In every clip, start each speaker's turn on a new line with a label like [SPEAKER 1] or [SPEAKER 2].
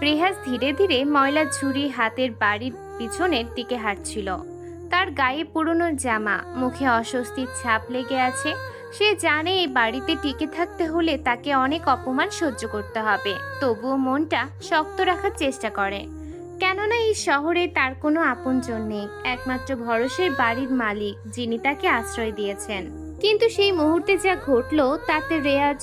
[SPEAKER 1] রেহাজ ধীরে ধীরে ময়লা ঝুড়ি হাতের বাড়ির পিছনের দিকে হাঁটছিল। তার গায়ে পুরনো জামা, মুখে অস্বস্তির ছাপ লেগে আছে। সে জানে এই বাড়িতে টিকে থাকতে হলে তাকে অনেক অপমান সহ্য করতে হবে, তবুও মনটা শক্ত রাখার চেষ্টা করে। কেননা এই শহরে তার কোনো আপনজন নেই, একমাত্র ভরসার বাড়ির মালিক যিনি তাকে আশ্রয় দিয়েছেন। কিন্তু সেই মুহূর্তে যা ঘটলো তাতে রেয়াজ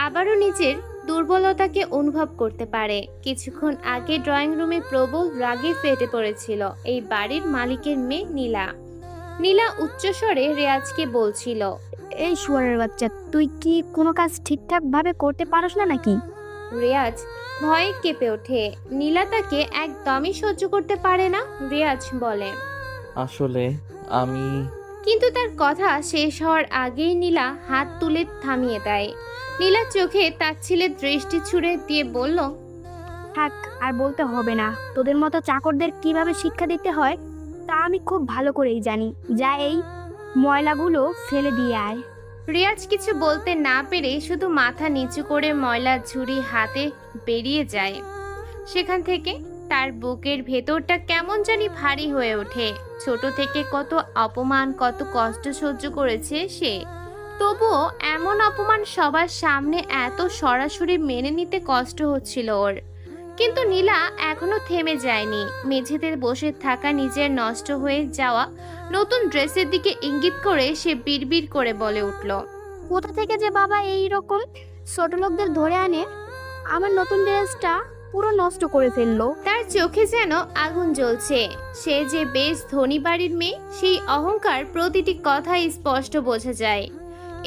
[SPEAKER 1] আবারও নিজের দুর্বলতাকে অনুভব করতে পারে। কিছুক্ষণ আগে ড্রয়িং রুমে প্রবল রাগে ফেটে পড়েছিল এই বাড়ির মালিকের মেয়ে নীলা। নীলা উচ্চস্বরে রেয়াজকে বলছিল,
[SPEAKER 2] এই শুয়ারের বাচ্চা, তুই কি কোনো কাজ ঠিকঠাক ভাবে করতে পারস না নাকি?
[SPEAKER 1] রেয়াজ ভয়ে কেঁপে ওঠে। নীলা তাকে একদমই সহ্য করতে পারে না। রেয়াজ বলে,
[SPEAKER 3] আসলে আমি
[SPEAKER 1] কিন্তু তার কথা শেষ হওয়ার আগেই নীলা হাত তুলে থামিয়ে দেয়। নীলা চোখে তাচ্ছিলের দৃষ্টি ছুড়ে দিয়ে বলল,
[SPEAKER 2] থাক, আর বলতে হবে না। তোদের মতো চাকরদের কিভাবে শিক্ষা দিতে হয় তা আমি খুব ভালো করেই জানি। যা, এই ময়লাগুলো ফেলে দিয়ে আয়।
[SPEAKER 1] রিয়াজ কিছু বলতে না পেরে শুধু মাথা নিচু করে ময়লা ঝুড়ি হাতে বেরিয়ে যায় সেখান থেকে। তার বুকের ভেতরটা কেমন জানি ভারী হয়ে ওঠে। ছোট থেকে কত অপমান, কত কষ্ট সহ্য করেছে সে, তবুও এমন অপমান সবার সামনে এত সরাসরি মেনে নিতে কষ্ট হচ্ছিল ওর। কিন্তু নীলা এখনো থেমে যায়নি। মেঝেতে বসে থাকা নিজের নষ্ট হয়ে যাওয়া নতুন ড্রেসের দিকে ইঙ্গিত করে সে বিড়বিড় করে বলে উঠল,
[SPEAKER 2] কোথা থেকে যে বাবা এই রকম ছোট লোকদের ধরে আনে, আমার নতুন ড্রেসটা পুরো নষ্ট করে ফেললো।
[SPEAKER 1] তার চোখে যেন আগুন জ্বলছে। সে যে বেশ ধনী বাড়ির মেয়ে, সেই অহংকার প্রতিটি কথাই স্পষ্ট বোঝা যায়।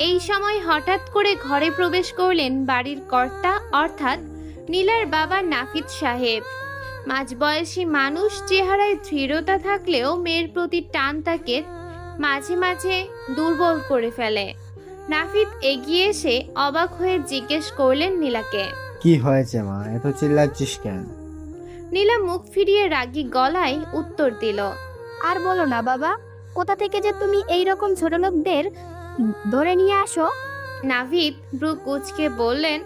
[SPEAKER 1] এই সময় হঠাৎ করে ঘরে প্রবেশ করলেন বাড়ির কর্তা, অর্থাৎ নীলার বাবা নাফিদ সাহেব। মাঝবয়সী মানুষ, চেহারায় দৃঢ়তা থাকলেও মেয়ের প্রতি টান তাকে মাঝে মাঝে দুর্বল করে ফেলে। নাফিদ এগিয়ে এসে অবাক হয়ে জিজ্ঞেস করলেন নীলাকে,
[SPEAKER 4] কি হয়েছে মা, এত চিল্লাচ্ছিস কেন?
[SPEAKER 1] নীলা মুখ ফিরিয়ে রাগী গলায় উত্তর দিল,
[SPEAKER 2] আর বলো না বাবা, কোথা থেকে যে তুমি এই রকম ছোট লোকদের ধরে নিয়ে আসো?
[SPEAKER 1] নাভিদ ভ্রু কুঁচকে বললেন।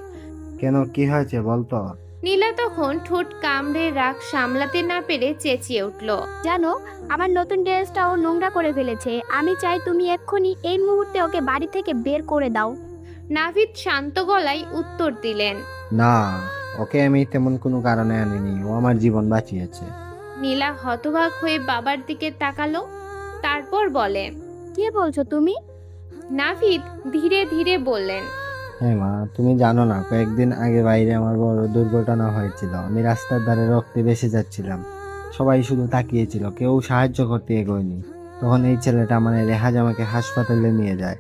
[SPEAKER 4] কেন, কি হয়েছে বলতো?
[SPEAKER 1] নীলা তখন ঠোঁট কামড়ে রাগ সামলাতে না পেরে চেঁচিয়ে উঠল,
[SPEAKER 2] জানো, আমার নতুন ড্রেসটা ও নোংরা করে ফেলেছে। আমি চাই তুমি এক্ষুনি এই মুহূর্তে ওকে বাড়ি থেকে বের করে দাও।
[SPEAKER 1] নাভিদ শান্ত গলায় উত্তর দিলেন।
[SPEAKER 4] না, ওকে আমি তেমন কোনো কারণে আনিনি, ও আমার জীবন বাঁচিয়েছে।
[SPEAKER 1] নীলা হতবাক হয়ে বাবার দিকে তাকালো, তারপর বলে,
[SPEAKER 2] কি বলছো তুমি?
[SPEAKER 1] নাভিদ ধীরে ধীরে বললেন,
[SPEAKER 4] হ্যাঁ মা, তুমি জানো না, কয়েকদিন আগে বাইরে আমার বড় দুর্ঘটনা হয়েছিল। আমি রাস্তার ধারে রক্তে ভেসে যাচ্ছিলাম। সবাই শুধু তাকিয়েছিল, কেউ সাহায্য করতে এগোয়নি। তখন এই ছেলেটা মানে রেহাজ আমাকে হাসপাতালে নিয়ে যায়।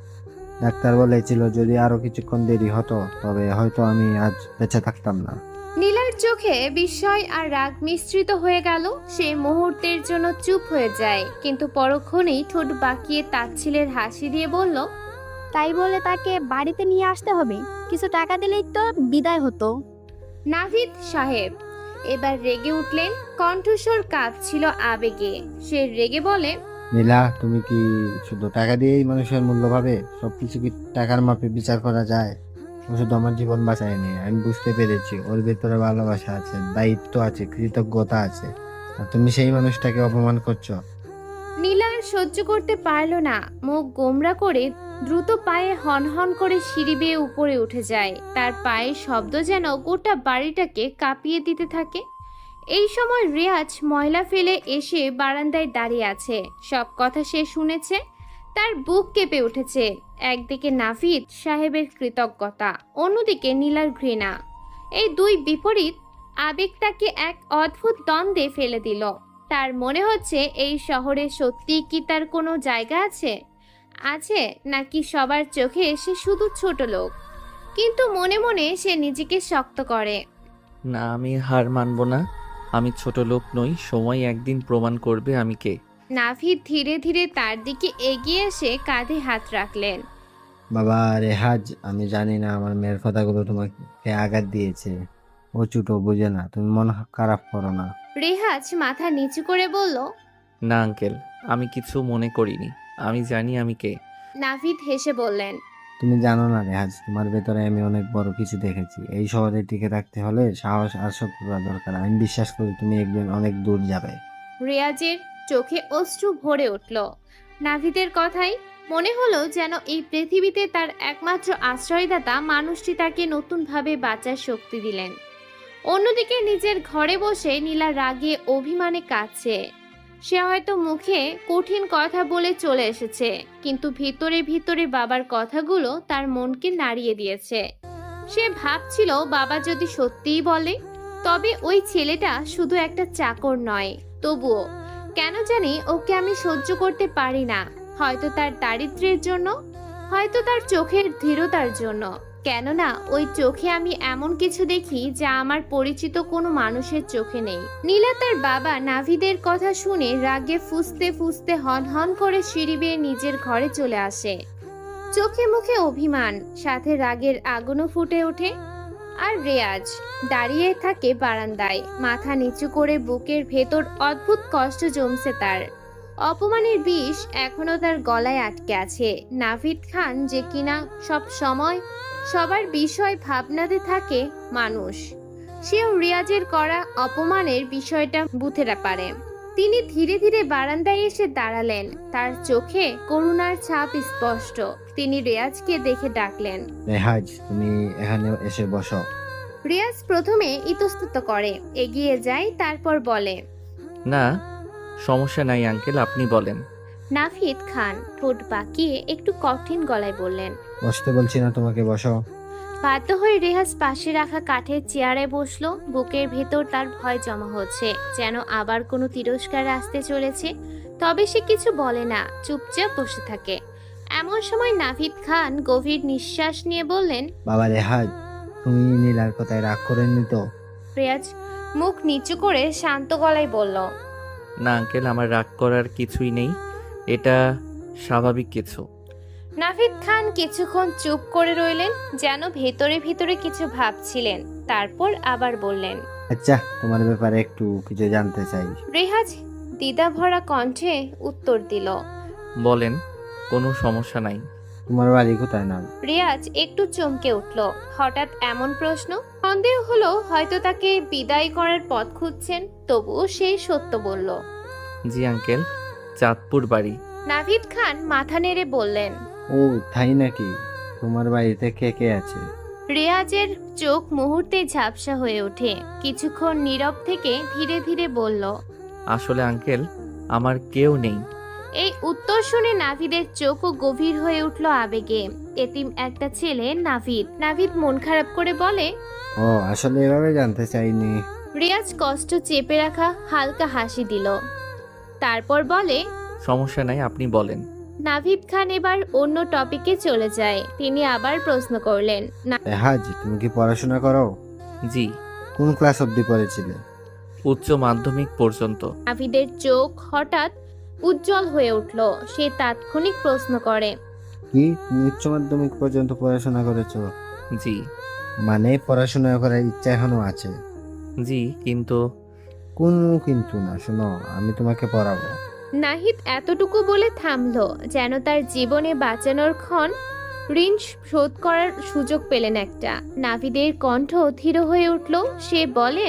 [SPEAKER 4] ডাক্তার বলেছিল যদি আরো কিছুক্ষণ দেরি হতো তবে হয়তো আমি আজ বেঁচে থাকতাম না।
[SPEAKER 1] নীলার চোখে বিস্ময় আর রাগ মিশ্রিত হয়ে গেল। সে মুহূর্তের জন্য চুপ হয়ে যায়, কিন্তু পরক্ষণেই ঠোঁট বাঁকিয়ে তাচ্ছিলের হাসি দিয়ে বলল,
[SPEAKER 2] তাই বলে তাকে বাড়িতে নিয়ে আসতে হবে? কিছু টাকা দিলেই তো বিদায় হতো।
[SPEAKER 1] নাভিদ সাহেব এবার রেগে উঠলেন, কণ্ঠস্বর কাঁপছিল আবেগে। সে রেগে বলে,
[SPEAKER 4] নীলা, তুমি কি শুধু টাকা দিয়েই মানুষের মূল্য ভাবে? সবকিছু কি টাকার মাপে বিচার করা যায়? ও শুধু আমার জীবন বাঁচায়নি, আমি বুঝতে পেরেছি ওর ভেতরে ভালোবাসা আছে, দায়িত্ব আছে, কৃতজ্ঞতা আছে। আর তুমি সেই মানুষটাকে অপমান করছো।
[SPEAKER 1] নীলা আর সহ্য করতে পারল না। মুখ গোমরা করে দ্রুত পায়ে হনহন করে সিঁড়ি বেয়ে উপরে উঠে যায়। তার পায়ের শব্দ যেন গোটা বাড়িটাকে কাঁপিয়ে দিতে থাকে। এই সময় রিয়াজ ময়লা ফেলে এসে বারান্দায় দাঁড়িয়ে আছে। সব কথা সে শুনেছে। তার বুক কেঁপে উঠেছে। একদিকে নাফিদ সাহেবের কৃতজ্ঞতা, অন্যদিকে নীলার ঘৃণা। এই দুই বিপরীত আবেগ তাকে এক অদ্ভুত দ্বন্দ্বে ফেলে দিল। তার মনে হচ্ছে এই শহরে সত্যি কি তার কোনো জায়গা আছে আছে নাকি সবার চোখে সে শুধু ছোট লোক। কিন্তু মনে মনে সে নিজেকে শক্ত করে।
[SPEAKER 3] না, আমি হার মানব না। আমি ছোট লোক নই, সময় একদিন প্রমাণ করবে আমি কে।
[SPEAKER 1] নাভিদ ধীরে ধীরে তার দিকে এগিয়ে এসে কাঁধে হাত রাখলেন।
[SPEAKER 4] বাবা রেহাজ, আমি জানি না আমার মেয়ের কথাগুলো তোমাকে আঘাত দিয়েছে। ও ছোট, বুঝে না, তুমি মন খারাপ করো না।
[SPEAKER 1] রেহাজ মাথা নিচু করে বলল,
[SPEAKER 3] না আঙ্কেল, আমি কিছু মনে করিনি। আমি জানি আমি কে।
[SPEAKER 1] নাভিদ হেসে বললেন,
[SPEAKER 4] তুমি জানো না রেহাজ, তোমার ভেতরে আমি অনেক বড় কিছু দেখেছি। এই শহরে টিকে থাকতে হলে সাহস আর শত্রুতা দরকার। আমি বিশ্বাস করি তুমি একদিন অনেক দূর যাবে।
[SPEAKER 1] রিয়াজের চোখে অশ্রু ভরে উঠল নাভিদের কথাই। মনে হলো যেন এই পৃথিবীতে তার একমাত্র আশ্রয়দাতা মানুষটি তাকে নতুনভাবে বাঁচার শক্তি দিলেন। অন্যদিকে নিজের ঘরে বসে নীলা রাগে অভিমানে কাঁদছে। সে হয়তো মুখে কঠিন কথা বলে চলে এসেছে, কিন্তু ভিতরে ভিতরে বাবার কথাগুলো তার মনকে নাড়িয়ে দিয়েছে। সে ভাবছিল বাবা যদি সত্যিই বলে, তবে ওই ছেলেটা শুধু একটা চাকর নয়। তবুও কেন জানি ওকে আমি সহ্য করতে পারি না। হয়তো তার দারিদ্র্যের জন্য, হয়তো তার চোখের ধীরতার জন্য। কেননা ওই চোখে আমি এমন কিছু দেখি যা আমার পরিচিত কোনো মানুষের চোখে নেই। নীলা তার বাবা নাভিদের কথা শুনে রাগে ফুঁসতে ফুঁসতে হন করে সিঁড়ি বেয়ে নিজের ঘরে চলে আসে। চোখে মুখে অভিমান, সাথে রাগের আগুনও ফুটে ওঠে। আর রেয়াজ দাঁড়িয়ে থাকে বারান্দায়, মাথা নিচু করে। বুকের ভেতর অদ্ভুত কষ্ট জমছে তার। অপমানের বিষ এখনো তার গলায় আটকে আছে। নাভিদ খান যে কিনা সব সময় সবার বিষয় ভাবনাতে থাকে মানুষ, সেও রিয়াজের করা অপমানের বিষয়টা বুঝতে পারে। তিনি ধীরে ধীরে বারান্দায় এসে দাঁড়ালেন, তার চোখে করুণার ছাপ স্পষ্ট। তিনি রিয়াজকে দেখে ডাকলেন,
[SPEAKER 4] রেহাজ তুমি এখানে এসে বসো।
[SPEAKER 1] রিয়াজ প্রথমে ইতস্তত করে, এগিয়ে যায়, তারপর বলে,
[SPEAKER 3] না, সমস্যা নাই আঙ্কেল, আপনি বলেন।
[SPEAKER 1] নাভিদ খান ঠোঁট বাঁকিয়ে একটু কঠিন গলায় বললেন।
[SPEAKER 4] বসতে বলছি না তোমাকে, বসো।
[SPEAKER 1] বাধ্য হয়ে রেহাজ পাশে রাখা কাঠের চেয়ারে বসলো। বুকের ভেতর তার ভয় জমা হচ্ছে, যেন আবার কোনো তিরস্কার আসতে চলেছে। তবে সে কিছু বলে না, চুপচাপ বসে থাকে। এমন সময় নাভিদ খান গভীর নিঃশ্বাস নিয়ে বললেন,
[SPEAKER 4] বাবা রেহাজ, তুমি নীলার কথায় রাগ করেননি তো?
[SPEAKER 1] রেয়াজ মুখ নিচু করে শান্ত গলায় বলল,
[SPEAKER 3] না আঙ্কেল, আমার রাগ করার কিছুই নেই, এটা স্বাভাবিক কিছু।
[SPEAKER 1] নাভিদ খান কিছুক্ষণ চুপ করে রইলেন, যেন ভেতরে ভিতরে কিছু ভাবছিলেন। তারপর আবার বললেন,
[SPEAKER 4] আচ্ছা, তোমার ব্যাপারে একটু কিছু জানতে চাই।
[SPEAKER 1] রেহাজ দ্বিধা ভরা কণ্ঠে উত্তর দিল,
[SPEAKER 3] বলেন, কোনো সমস্যা নাই।
[SPEAKER 4] তোমার বাড়ি কোথায় নাম?
[SPEAKER 1] রিয়াজ একটু চমকে উঠল। হঠাৎ এমন প্রশ্ন, সন্দেহ হলো হয়তো তাকে বিদায় করার পথ খুঁজছেন। তবুও সেই সত্য বলল,
[SPEAKER 3] জি আঙ্কেল, চাঁদপুর বাড়ি।
[SPEAKER 1] নাভিদ খান মাথা নেড়ে বললেন,
[SPEAKER 4] ও তাই নাকি? তোমার বাড়িতে কে কে আছে?
[SPEAKER 1] রিয়াজের চোখ মুহূর্তে ঝাপসা হয়ে ওঠে। কিছুক্ষণ নীরব থেকে ধীরে ধীরে বলল,
[SPEAKER 3] আসলে আঙ্কেল, আমার কেউ নেই।
[SPEAKER 1] এই উত্তর শুনে নাভিদের চোখও গভীর হয়ে উঠল আবেগে। এতিম একটা ছেলে নাভিদ। নাভিদ মন খারাপ করে বলে,
[SPEAKER 4] ও আসলে এভাবে জানতে চাইনি।
[SPEAKER 1] রিয়াজ কষ্ট চেপে রাখা হালকা হাসি দিল। তারপর বলে,
[SPEAKER 3] সমস্যা নাই, আপনি বলেন।
[SPEAKER 1] নাভিদ খান এবার অন্য টপিকে চলে যায়। তিনি আবার প্রশ্ন করলেন,
[SPEAKER 4] রেহাজ, তুমি কি পড়াশোনা করো?
[SPEAKER 3] জি,
[SPEAKER 4] কোন ক্লাস অবধি পড়েছিলে?
[SPEAKER 3] উচ্চ মাধ্যমিক পর্যন্ত।
[SPEAKER 1] নাভিদের চোখ হঠাৎ উজ্জ্বল হয়ে উঠল। সে তাৎক্ষণিক প্রশ্ন করে,
[SPEAKER 4] কি তুমি উচ্চ মাধ্যমিক পর্যন্ত পড়াশোনা করেছো?
[SPEAKER 3] জি।
[SPEAKER 4] মানে পড়াশোনা করার ইচ্ছা এখনো আছে?
[SPEAKER 3] জি, কিন্তু
[SPEAKER 4] কোনো কিন্তু না, শোনো, আমি তোমাকে পড়াবো।
[SPEAKER 1] নাহিদ এতটুকু বলে থামলো, যেন তার জীবনে বাঁচানোর ক্ষণ ঋণ শোধ করার সুযোগ পেলেন একটা। নাভিদের কণ্ঠ ধীর হয়ে উঠল। সে বলে,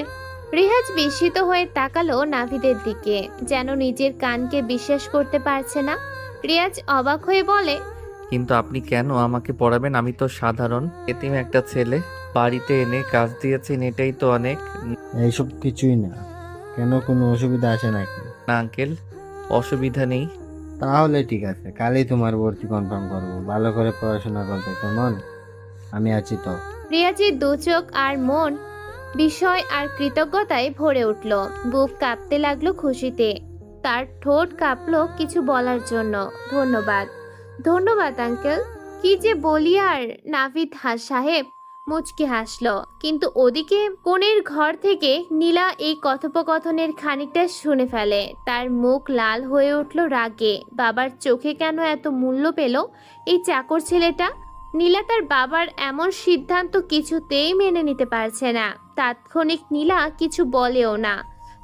[SPEAKER 1] রেহাজ বিস্মিত হয়ে তাকালো নাভিদের দিকে, যেন নিজের কানকে বিশ্বাস করতে পারছে না। রিয়াজ অবাক হয়ে বলে,
[SPEAKER 3] কিন্তু আপনি কেন আমাকে পড়াবেন? আমি তো সাধারণ এতিম একটা ছেলে, বাড়িতে এনে কাজ দিয়েছেন, এটাই তো অনেক।
[SPEAKER 4] এইসব কিছুই না। কেন, কোনো অসুবিধা আছে নাকি?
[SPEAKER 3] না আঙ্কেল, অসুবিধা নেই।
[SPEAKER 4] তাহলে ঠিক আছে, কালই তোমার ভর্তি কনফার্ম করবো। ভালো করে পড়াশোনা করবে, কেমন? আমি আছি তো।
[SPEAKER 1] রিয়াজের দু চোখ আর মন বিস্ময় আর কৃতজ্ঞতায় ভরে উঠল। বুক কাঁপতে লাগলো খুশিতে। তার ঠোঁট কাঁপলো কিছু বলার জন্য। ধন্যবাদ, ধন্যবাদ আঙ্কেল। কি যে বলি আর। নাভিদ সাহেব মুচকি হাসলো। কিন্তু ওদিকে কোণের ঘর থেকে নীলা এই কথোপকথনের খানিকটা শুনে ফেলে। তার মুখ লাল হয়ে উঠল রাগে। বাবার চোখে কেন এত মূল্য পেল এই চাকর ছেলেটা? নীলা তার বাবার এমন সিদ্ধান্ত কিছুতেই মেনে নিতে পারছে না। তাৎক্ষণিক নীলা কিছু বলেও না।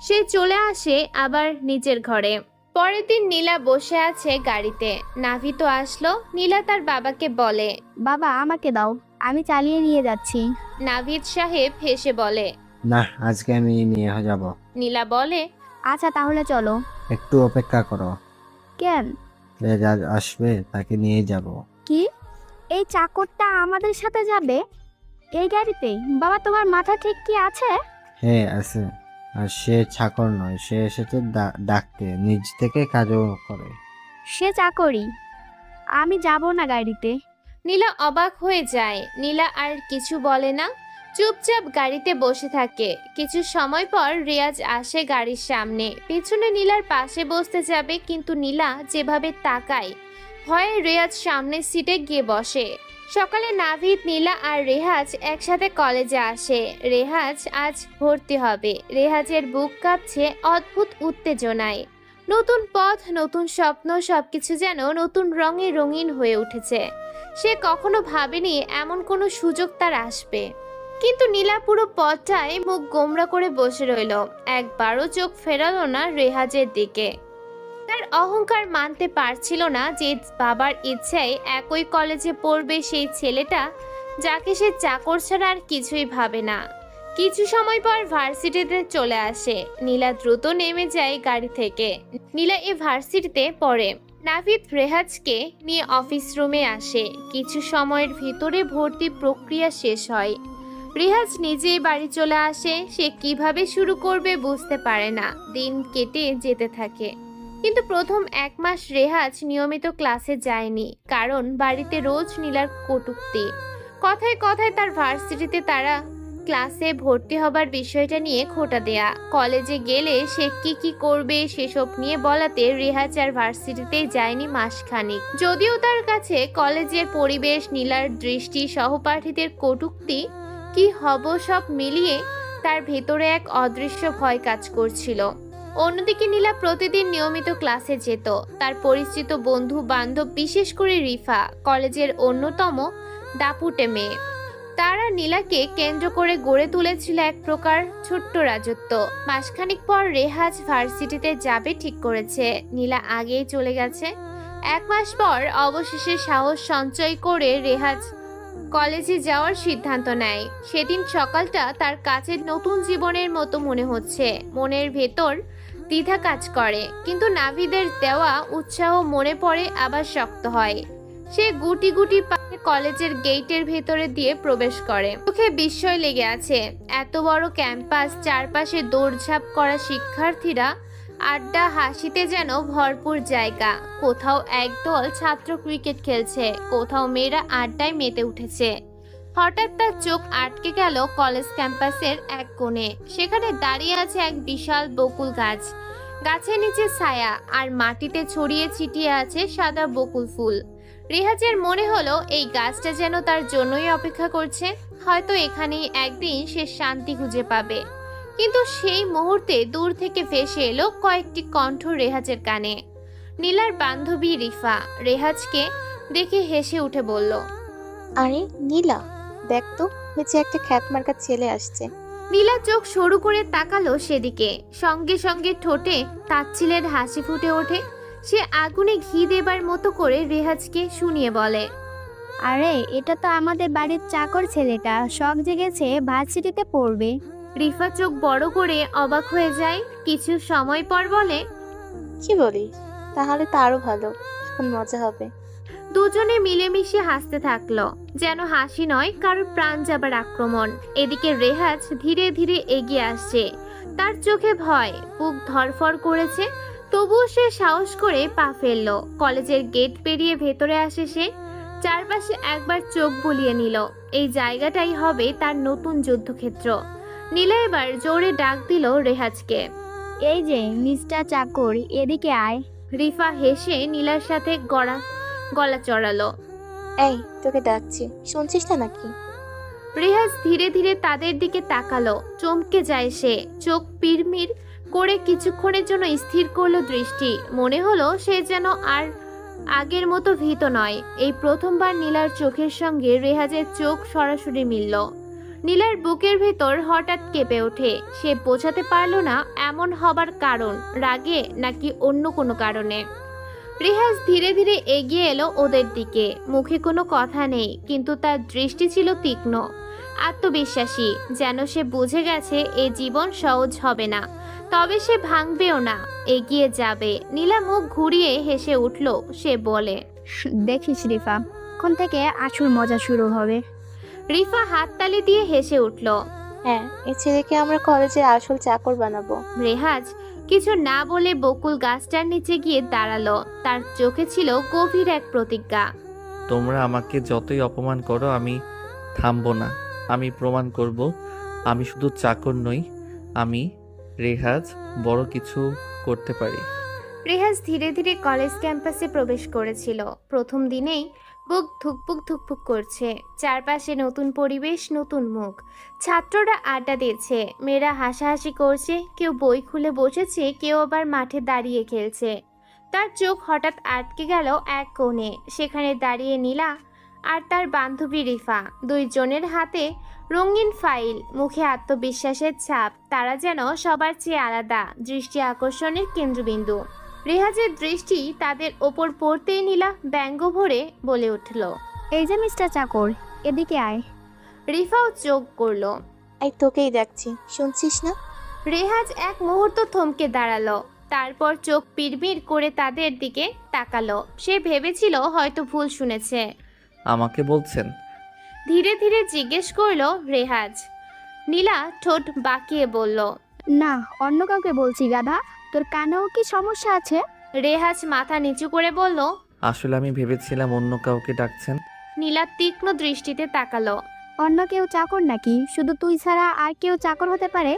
[SPEAKER 1] সে চলে আসে আবার নিজের ঘরে। পরের দিন নীলা বসে আছে গাড়িতে। নাভি তো আসলো। নীলা তার বাবাকে বলে।
[SPEAKER 2] বাবা আমাকে দাও, আমি চালিয়ে নিয়ে যাচ্ছি।
[SPEAKER 1] নাভিদ সাহেব হেসে বলে।
[SPEAKER 4] না, আজকে আমি নিয়ে যাব।
[SPEAKER 1] নীলা বলে।
[SPEAKER 2] আচ্ছা তাহলে চলো।
[SPEAKER 4] একটু অপেক্ষা করো,
[SPEAKER 2] কেন?
[SPEAKER 4] রেজাজ আসবে, তাকে নিয়ে যাব।
[SPEAKER 2] কি, এই চাকরটা আমাদের সাথে যাবে এই গাড়িতে? বাবা তোমার মাথা ঠিক কি আছে?
[SPEAKER 4] হ্যাঁ আছে, আর সে চাকর নয়, সে এসেছে ডাকতে, নিজ থেকে কাজও করে।
[SPEAKER 2] সে চাকরি, আমি যাব না গাড়িতে।
[SPEAKER 1] নীলা অবাক হয়ে যায়। নীলা আর কিছু বলে না, চুপচাপ গাড়িতে বসে থাকে। কিছু সময় পর রিয়াজ আসে গাড়ির সামনে। পেছনে নীলার পাশে বসতে যাবে, কিন্তু নীলা যেভাবে তাকায়, ভয়ে রেয়াজ সামনের সিটে গিয়ে বসে। সকালে নাভিদ, নীলা আর রেহাজ একসাথে কলেজে আসে। রেহাজ আজ ভর্তি হবে। রেহাজের বুক কাঁপছে অদ্ভুত উত্তেজনায়। নতুন পথ, নতুন স্বপ্ন, সবকিছু যেন নতুন রঙে রঙিন হয়ে উঠেছে। সে কখনো ভাবেনি এমন কোনো সুযোগ তার আসবে। কিন্তু নীলা পুরো পথটায় মুখ গোমড়া করে বসে রইল, একবারও চোখ ফেরালো না রেহাজের দিকে। তার অহংকার মানতে পারছিল না যে বাবার ইচ্ছায় একই কলেজে পড়বে সেই ছেলেটা, যাকে সে চাকর ছাড়া আর কিছুই ভাবে না। কিছু সময় পর ভার্সিটিতে চলে আসে। নীলা দ্রুত নেমে যায় গাড়ি থেকে। নীলা এই ভার্সিটিতে পড়ে। নাভিদ রেহাজকে নিয়ে অফিস রুমে আসে। কিছু সময়ের ভিতরে ভর্তি প্রক্রিয়া শেষ হয়। রেহাজ নিজেই বাড়ি চলে আসে। সে কিভাবে শুরু করবে বুঝতে পারে না। দিন কেটে যেতে থাকে, কিন্তু প্রথম 1 মাস রেহাজ নিয়মিত ক্লাসে যায়নি, কারণ বাড়িতে রোজ নীলার কটূক্তি। কথায় কথায় তার ভার্সিটিতে তারা ক্লাসে ভর্তি হবার বিষয়টা নিয়ে খোঁটা দেয়া। কলেজে গেলে সে কি করবে সেসব নিয়ে বলাতে রেহাজ আর ভার্সিটিতে যায়নি মাসখানিক। যদিও তার কাছে কলেজের পরিবেশ, নীলার দৃষ্টি, সহপাঠীদের কটূক্তি, কি হব সব মিলিয়ে তার ভেতরে এক অদৃশ্য ভয় কাজ করছিল। অন্যদিকে নীলা প্রতিদিন নিয়মিত ক্লাসে যেত। তার পরিচিত বন্ধু বান্ধব, বিশেষ করে রিফা, কলেজের অন্যতম দাপুটে মেয়ে, তারা নীলাকে কেন্দ্র করে গড়ে তুলেছিল এক প্রকার ছোট্ট রাজত্ব। মাসখানিক পর রেহাজ ভার্সিটিতে যাবে ঠিক করেছে। নীলা আগেই চলে গেছে। 1 মাস পর অবশেষে সাহস সঞ্চয় করে রেহাজ কলেজে যাওয়ার সিদ্ধান্ত নেয়। সেদিন সকালটা তার কাছে নতুন জীবনের মতো মনে হচ্ছে। মনের ভেতর দ্বিধা কাজ করে, কিন্তু নাভিদের দেওয়া উৎসাহ মনে পড়ে আবার শক্ত হয়। সে গুটি গুটি পায়ে কলেজের গেটের ভেতরে দিয়ে প্রবেশ করে। চোখে বিস্ময় লেগে আছে। এত বড় ক্যাম্পাস, চারপাশে দৌড়ঝাঁপ করা শিক্ষার্থীরা, আড্ডা হাসিতে যেন ভরপুর জায়গা। কোথাও একদল ছাত্র ক্রিকেট খেলছে, কোথাও মেয়েরা আড্ডায় মেতে উঠেছে। হঠাৎ তার চোখ আটকে গেল কলেজ ক্যাম্পাসের এক কোণে। সেখানে দাঁড়িয়ে আছে এক বিশাল বকুল গাছ। গাছের নিচে ছায়া, আর মাটিতে ছড়িয়ে ছিটিয়ে আছে সাদা বকুল ফুল। রেহাজের মনে হলো এই গাছটা যেন তার জন্যই অপেক্ষা করছে। হয়তো এখানেই একদিন সে শান্তি খুঁজে পাবে। কিন্তু সেই মুহূর্তে দূর থেকে ভেসে এলো কয়েকটি কণ্ঠ রেহাজের কানে। নীলার বান্ধবী রিফা রেহাজকে দেখে হেসে উঠে বলল,
[SPEAKER 5] আরে নীলা, দেখ তো, নিচে একটা খ্যাতমার্কা ছেলে আসছে।
[SPEAKER 1] নীলা চোখ সরু করে তাকালো সেদিকে। সঙ্গে সঙ্গে ঠোঁটে তাচ্ছিলের হাসি ফুটে ওঠে। সে আগুনে ঘি দেবার মতো করে রেহাজকে শুনিয়ে বলে,
[SPEAKER 2] আরে এটা তো আমাদের বাড়ির চাকর ছেলেটা, শখ জেগেছে ভার্সিটিতে পড়বে।
[SPEAKER 1] রিফা চোখ বড় করে অবাক হয়ে যায়। কিছু সময় পর বলে,
[SPEAKER 5] কি বলিস? তাহলে তো আরো ভালো, এখন মজা হবে।
[SPEAKER 1] দুজনে মিলেমিশে হাসতে থাকলো, যেন হাসি নয়, কারোর প্রাণ যাবার আক্রমণ। এদিকে রেহাজ ধীরে ধীরে এগিয়ে আসছে। তার চোখে ভয়, বুক ধরফর করেছে, তবুও সে সাহস করে পা ফেললো। কলেজের গেট পেরিয়ে ভেতরে আসে সে। চারপাশে একবার চোখ বুলিয়ে নিল। এই জায়গাটাই হবে তার নতুন যুদ্ধক্ষেত্র। নীলা এবার জোরে ডাক দিল রেহাজকে,
[SPEAKER 2] এই যে মিস্টার চাকর, এদিকে আয়।
[SPEAKER 1] রিফা হেসে নীলার সাথে গলা চড়ালো।
[SPEAKER 5] এই, তোকে ডাকছি, শুনছিস না নাকি?
[SPEAKER 1] রেহাজ ধীরে ধীরে তাদের দিকে তাকালো। চমকে যায় সে। চোখ পিরমির করে কিছুক্ষণের জন্য স্থির করলো দৃষ্টি। মনে হলো সে যেন আর আগের মতো ভীত নয়। এই প্রথমবার নীলার চোখের সঙ্গে রেহাজের চোখ সরাসরি মিলল। নীলার বুকের ভেতর হঠাৎ কেঁপে ওঠে। সে বোঝাতে পারল না এমন হবার কারণ রাগে নাকি অন্য কোনো কারণে। রেহাজ ধীরে ধীরে এগিয়ে এলো ওদের দিকে। মুখে কোনো কথা নেই, কিন্তু তার দৃষ্টি ছিল তীক্ষ্ণ, আত্মবিশ্বাসী, যেন সে বুঝে গেছে এ জীবন সহজ হবে না, তবে সে ভাঙবেও না, এগিয়ে যাবে। নীলা মুখ ঘুরিয়ে হেসে উঠল। সে বলে,
[SPEAKER 2] দেখিস রিফা, এখন থেকে আসল মজা শুরু হবে।
[SPEAKER 1] রিফা হাততালি দিয়ে হেসে উঠল।
[SPEAKER 5] হ্যাঁ, এই ছেলেকে আমরা কলেজের আসল চাকর বানাবো।
[SPEAKER 1] রেহাজ কিছু না বলে বকুল গাছটার নিচে গিয়ে দাঁড়ালো। তার চোখে ছিল গভীর এক প্রতিজ্ঞা।
[SPEAKER 3] তোমরা আমাকে যতই অপমান করো, আমি থামবো না। আমি প্রমাণ করব আমি শুধু চাকর নই, আমি রেহাজ বড় কিছু করতে পারি।
[SPEAKER 1] রেহাজ ধীরে ধীরে কলেজ ক্যাম্পাসে প্রবেশ করেছিল। প্রথম দিনেই বুক ধুকপুক ধুকপুক করছে। চারপাশে নতুন পরিবেশ, নতুন মুখ। ছাত্ররা আড্ডা দিচ্ছে, মেয়েরা হাসাহাসি করছে, কেউ বই খুলে বসেছে, কেউ আবার মাঠে দাঁড়িয়ে খেলছে। তার চোখ হঠাৎ আটকে গেল এক কোণে। সেখানে দাঁড়িয়ে নীলা আর তার বান্ধবী রিফা, দুইজনের হাতে রঙিন ফাইল, মুখে আত্মবিশ্বাসের ছাপ। তারা যেন সবার চেয়ে আলাদা, দৃষ্টি আকর্ষণের কেন্দ্রবিন্দু। রেহাজের দৃষ্টি তাদের ওপর পড়তেই নীলা ব্যঙ্গ ভরে বলে উঠল,
[SPEAKER 2] এই যে মিস্টার চাকর, এদিকে আয়।
[SPEAKER 1] রিফাও চোখ করল।
[SPEAKER 5] এই তোকেই দেখছি, শুনছিস না?
[SPEAKER 1] রেহাজ এক মুহূর্ত থমকে দাঁড়ালো, তারপর চোখ পিড়বিড় করে তাদের দিকে তাকালো। সে ভেবেছিল হয়তো ভুল শুনেছে।
[SPEAKER 3] আমাকে বলছেন?
[SPEAKER 1] ধীরে ধীরে জিজ্ঞেস করলো রেহাজ। নীলা ঠোঁট বাঁকিয়ে বলল,
[SPEAKER 2] না, অন্য কাউকে বলছি গাধা। তোর কানেও কি সমস্যা আছে?
[SPEAKER 1] রেহাজ মাথা নিচু করে বলল।
[SPEAKER 3] আসলে আমি ভেবেছিলাম অন্য কাউকে ডাকছেন।
[SPEAKER 1] নীলা তীক্ষ্ণ দৃষ্টিতে তাকালো।
[SPEAKER 2] অন্য কেউ চাকর নাকি? শুধু তুই ছাড়া আর কেউ চাকর হতে পারে?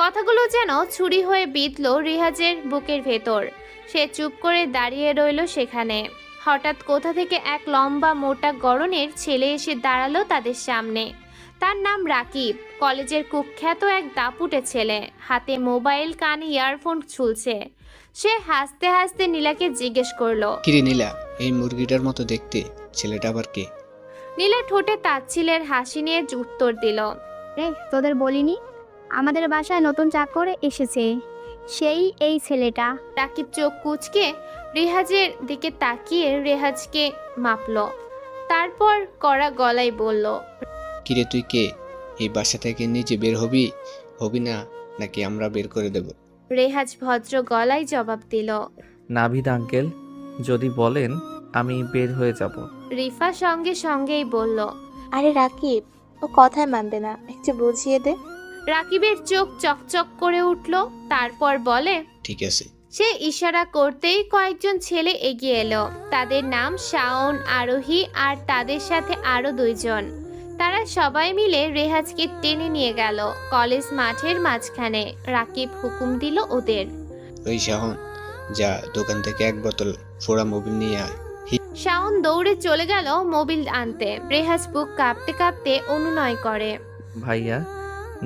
[SPEAKER 1] কথাগুলো যেন ছুরি হয়ে বিঁধল রেহাজের বুকের ভেতর। সে চুপ করে দাঁড়িয়ে রইল সেখানে। হঠাৎ কোথা থেকে এক লম্বা মোটা গড়নের ছেলে এসে দাঁড়ালো তাদের সামনে। তার নাম রাকিব, কলেজের কুখ্যাত এক দাপুটে ছেলে। হাতে মোবাইল, কানে ইয়ারফোন ঝুলছে। সে হাসতে হাসতে নীলাকে জিজ্ঞেস করলো,
[SPEAKER 6] কিরে নীলা, এই মুরগিটার মতো দেখতে ছেলেটা আবার কে?
[SPEAKER 1] নীলা ঠোঁটে তাচ্ছিলের হাসি নিয়ে উত্তর দিল,
[SPEAKER 2] রে, তোদের বলিনি আমাদের বাসায় নতুন চাকর এসেছে? সেই এই ছেলেটা।
[SPEAKER 1] রাকিব চোখ কুঁচকে রেহাজের দিকে তাকিয়ে রেহাজকে মাপল, তারপর কড়া গলায় বলল,
[SPEAKER 6] কিরে তুই কে? এই বাসা থেকে নিজে বের হবি না নাকি আমরা বের করে দেব?
[SPEAKER 1] রেহাজ ভদ্র গলায় জবাব দিল।
[SPEAKER 3] নাভিদ আঙ্কেল, যদি বলেন আমি বের হয়ে যাব।
[SPEAKER 1] রিফা সঙ্গে সঙ্গেই বলল,
[SPEAKER 5] আরে রাকিব, ও কথায় মানবে না, একটু বুঝিয়ে দে।
[SPEAKER 1] রাকিবের চোখ চকচক করে উঠল, তারপর বলে,
[SPEAKER 6] ঠিক আছে।
[SPEAKER 1] সে ইশারা করতেই কয়েকজন ছেলে এগিয়ে এলো। তাদের নাম শাওন, আরোহী আর তাদের সাথে আরো দুইজন। তারা সবাই মিলে রেহাজকে টেনে নিয়ে গেল কলেজ মাঠের মাঝখানে। রাকিব হুকুম দিল ওদের,
[SPEAKER 6] ওই শাহন, যা দোকান থেকে এক বোতল ফোড়া মোবিল নিয়ে আয়।
[SPEAKER 1] শাওন দৌড়ে চলে গেল মোবিল আনতে। রেহাজ বুক কাঁপতে কাঁপতে অনুনয় করে,
[SPEAKER 3] ভাইয়া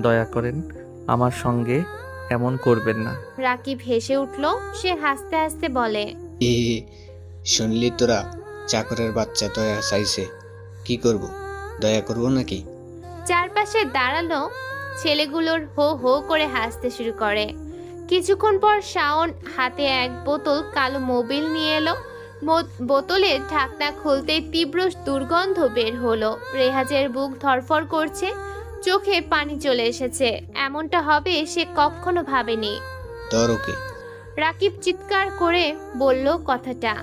[SPEAKER 3] দয়া করেন, আমার সঙ্গে এমন করবেন না।
[SPEAKER 1] রাকিব হেসে উঠল। সে হাসতে হাসতে বলে,
[SPEAKER 6] এ শুনলি তোরা, চাকরের বাচ্চা দয়া চাইছে, কি করব? দয়া করব নাকি?
[SPEAKER 1] চারপাশে দাঁড়ানো ছেলেগুলোর হো হো করে হাসতে শুরু করে। কিছুক্ষণ পর শাওন হাতে এক বোতল কালো মোবিল নিয়ে এলো। বোতলের ঢাকনা খুলতেই তীব্র দুর্গন্ধ বের হলো। রেহাজের বুক ধরফর করছে, চোখে পানি চলে এসেছে। এমনটা হবে সে কখনো ভাবেনি।
[SPEAKER 6] ধর ওকে।
[SPEAKER 1] রাকিব চিৎকার করে বলল কথাটা।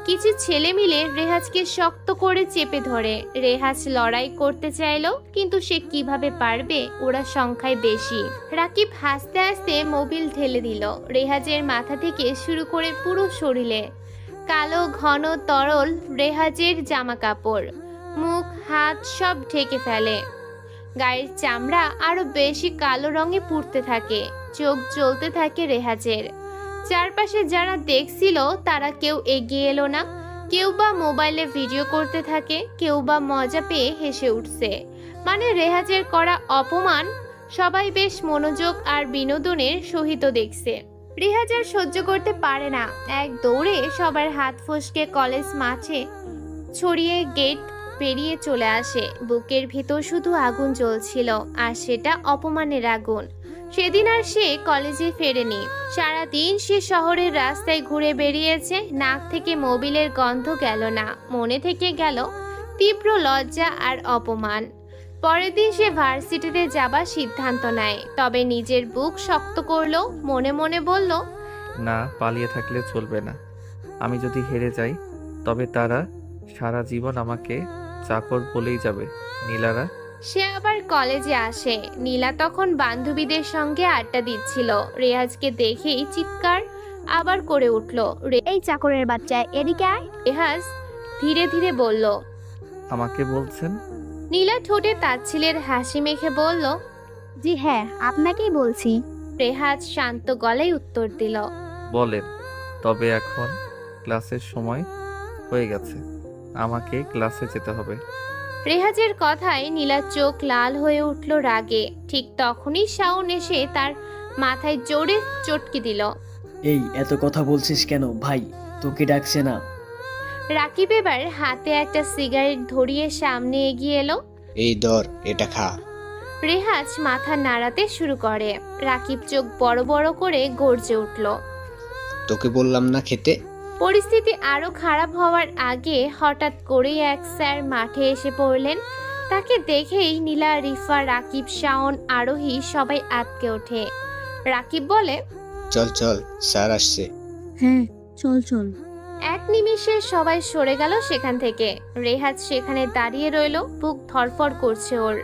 [SPEAKER 1] কিছু ছেলে মিলে রেহাজকে শক্ত করে চেপে ধরে। রেহাজ লড়াই করতে চাইলো, কিন্তু সে কিভাবে পারবে? ওরা সংখ্যায় বেশি। রাকিব হাসতে হাসতে মোবিল ঢেলে দিল রেহাজের মাথা থেকে শুরু করে পুরো শরীরে। কালো ঘন তরল রেহাজের জামা কাপড়, মুখ, হাত সব ঢেকে ফেলে। গায়ের চামড়া আরো বেশি কালো রঙে পুড়তে থাকে। চোখ জ্বলতে থাকে রেহাজের। চারপাশে যারা দেখছিল তারা কেউ এগিয়ে এলো না। কেউ বা মোবাইলে ভিডিও করতে থাকে, কেউ বা মজা পেয়ে হেসে উঠছে। মানে রেহাজের করা অপমান সবাই বেশ মনোযোগ আর বিনোদনের সহিত দেখছে। রেহাজ আর সহ্য করতে পারে না। এক দৌড়ে সবার হাত ফসকে কলেজ মাঠে ছড়িয়ে গেট বেরিয়ে চলে আসে। বুকের ভিতর শুধু আগুন জ্বলছিল, আর সেটা অপমানের আগুন। সেদিন আর সে কলেজে ফেরেনি। সারাদিন সে শহরের রাস্তায় ঘুরে বেরিয়েছে। নাক থেকে মোবিলের গন্ধ গেল না, মনে থেকে গেল তীব্র লজ্জা আর অপমান। পরের দিন সে ভার্সিটিতে যাবার সিদ্ধান্ত নেয়, তবে নিজের বুক শক্ত করলো। মনে মনে বলল,
[SPEAKER 3] না, পালিয়ে থাকলে চলবে না। আমি যদি হেরে যাই তবে তারা সারা জীবন আমাকে চাকর বলেই যাবে। নীলারা।
[SPEAKER 1] সে আবার কলেজে আসে। নীলা তখন বান্ধবীদের সঙ্গে আড্ডা দিচ্ছিল। রেহাজকে দেখেই চিৎকার আবার করে উঠল।
[SPEAKER 2] এই চাকরের বাচ্চা, এদিকে আয়।
[SPEAKER 1] রেহাজ ধীরে ধীরে বলল।
[SPEAKER 3] আমাকে বলছেন?
[SPEAKER 1] নীলা ঠোঁটে তাচ্ছিলের হাসি মেখে বলল।
[SPEAKER 2] জি হ্যাঁ, আপনাকেই বলছি।
[SPEAKER 1] রেহাজ শান্ত গলায় উত্তর দিল।
[SPEAKER 3] বলেন। তবে এখন ক্লাসের সময় হয়ে গেছে, আমাকে ক্লাসে যেতে হবে।
[SPEAKER 1] রেহাজের কথায় নীলার চোখ লাল হয়ে উঠল রাগে। ঠিক তখনই শাওন এসে তার মাথায় জোরে চটকে দিল।
[SPEAKER 7] এই এত কথা বলছিস কেন ভাই? তোকে ডাকছে না?
[SPEAKER 1] রাকিব এবার হাতে একটা সিগারেট ধরিয়ে সামনে এগিয়ে এলো।
[SPEAKER 6] এই ধর, এটা খা।
[SPEAKER 1] রেহাজ মাথা নাড়াতে শুরু করে। রাকিব চোখ বড় বড় করে গর্জে উঠল।
[SPEAKER 6] তোকে বললাম না খেতে।
[SPEAKER 1] পরিস্থিতি আরো খারাপ হওয়ার আগে হঠাৎ করেই এক স্যার মাঠে এসে পড়লেন। তাকে দেখেই নীলা, রিফা, রাকিব, শাওন, আরোহী সবাই আটকে ওঠে। রাকিব বলে,
[SPEAKER 6] চল চল, স্যার আসছে।
[SPEAKER 2] হ্যাঁ, চল চল।
[SPEAKER 1] এক নিমিষে সবাই সরে গেল সেখান থেকে। রেহাজ সেখানে দাঁড়িয়ে রইল। বুক ধড়ফড় করছে ওর।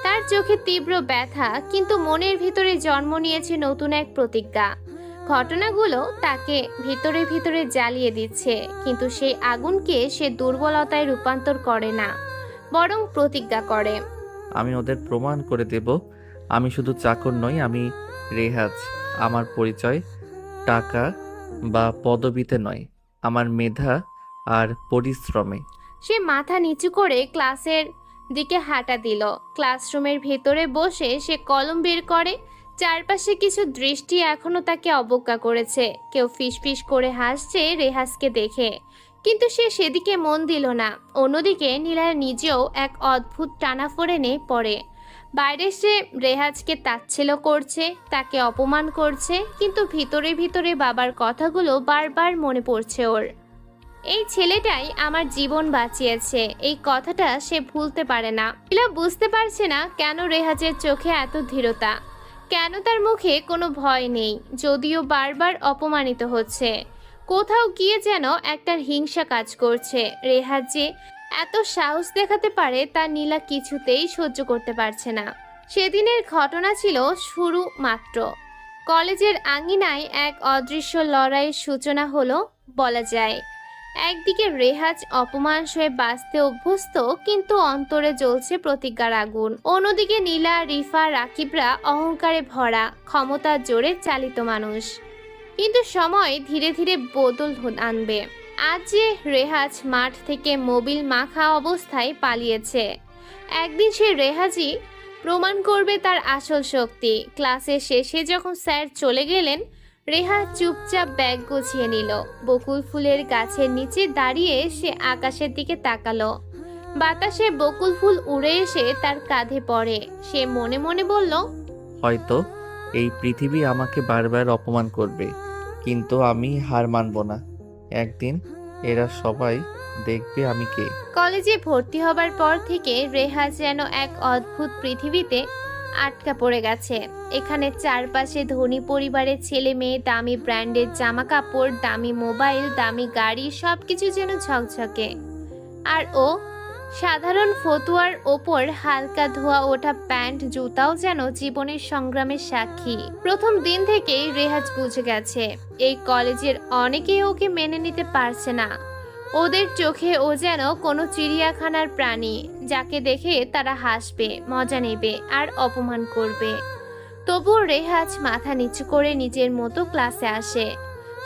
[SPEAKER 1] তার চোখে তীব্র ব্যথা, কিন্তু মনের ভিতরে জন্ম নিয়েছে নতুন এক প্রতিজ্ঞা। ঘটনাগুলো তাকে ভিতরে ভিতরে জ্বালিয়ে দিচ্ছে, কিন্তু সেই আগুনকে সে দুর্বলতায় রূপান্তর করে না, বরং প্রতিজ্ঞা করে।
[SPEAKER 3] আমি ওদের প্রমাণ করে দেব আমি শুধু চাকর নই, আমি রেহাজ। আমার পরিচয় টাকা বা পদবিতে নয়, আমার মেধা আর পরিশ্রমে।
[SPEAKER 1] সে মাথা নিচু করে ক্লাসের দিকে হাঁটা দিল। ক্লাসরুমের ভেতরে বসে সে কলম বের করে। চারপাশে কিছু দৃষ্টি এখনো তাকে অবজ্ঞা করেছে। কেউ ফিসফিস করে হাসছে রেহাজকে দেখে, কিন্তু সে সেদিকে মন দিল না। অন্যদিকে নীলা নিজেও এক অদ্ভুত টানাফোড়েনে পড়ে। বাইরে সে রেহাজকে তাচ্ছিল্য করছে, তাকে অপমান করছে, কিন্তু ভিতরে ভিতরে বাবার কথাগুলো বারবার মনে পড়ছে ওর। এই ছেলেটাই আমার জীবন বাঁচিয়েছে, এই কথাটা সে ভুলতে পারে না। নীলা বুঝতে পারছে না কেন রেহাজের চোখে এত ধীরতা, কেন তার মুখে কোনো ভয় নেই, যদিও বারবার অপমানিত হচ্ছে। কোথাও গিয়ে যেন একটা হিংসা কাজ করছে। রেহাজ যে এত সাহস দেখাতে পারে তা নীলা কিছুতেই সহ্য করতে পারছে না। সেদিনের ঘটনা ছিল শুরু মাত্র। কলেজের আঙিনায় এক অদৃশ্য লড়াইয়ের সূচনা হলো বলা যায়। একদিকে রেহাজ অপমান সয়ে বাঁচতে অভ্যস্ত, কিন্তু অন্তরে জ্বলছে প্রতিজ্ঞার আগুন। অন্যদিকে নীলা, রিফা, রাকিবরা অহংকারে ভরা, ক্ষমতার জোরে চালিত মানুষ। কিন্তু সময় ধীরে ধীরে বদল আনবে। আজ যে রেহাজ মাঠ থেকে মোবিল মাখা অবস্থায় পালিয়েছে, একদিন সে রেহাজই প্রমাণ করবে তার আসল শক্তি। ক্লাসের শেষে যখন স্যার চলে গেলেন, রেহাজ চুপচাপ ব্যাগ গুছিয়ে নিল। বকুল ফুলের গাছের নিচে দাঁড়িয়ে সে আকাশের দিকে তাকালো। বাতাসে বকুল ফুল উড়ে এসে তার কাঁধে পড়ে। সে মনে মনে বলল,
[SPEAKER 3] হয়তো এই পৃথিবী আমাকে বারবার অপমান করবে, কিন্তু আমি হার মানব না। একদিন এরা সবাই দেখবে আমি কে।
[SPEAKER 1] কলেজে ভর্তি হবার পর থেকে রেহাজ যেন এক অদ্ভুত পৃথিবীতে আটকা পড়ে গেছে। এখানে চারপাশে ধনী পরিবারের ছেলে মেয়ে, দামি ব্র্যান্ডের জামা কাপড়, দামি মোবাইল, দামি গাড়ি, সবকিছু যেন ঝকঝকে। আর ও সাধারণ ফতুয়ার ওপর হালকা ধোয়া ওঠা প্যান্ট, জুতাও যেন জীবনের সংগ্রামের সাক্ষী। প্রথম দিন থেকেই রেহাজ বুঝে গেছে এই কলেজের অনেকেই ওকে মেনে নিতে পারছে না। ওদের চোখে ও যেন কোনো চিড়িয়াখানার প্রাণী, যাকে দেখে তারা হাসবে, মজা নেবে আর অপমান করবে। তবুও রেহাজ মাথা নিচু করে নিজের মতো ক্লাসে আসে।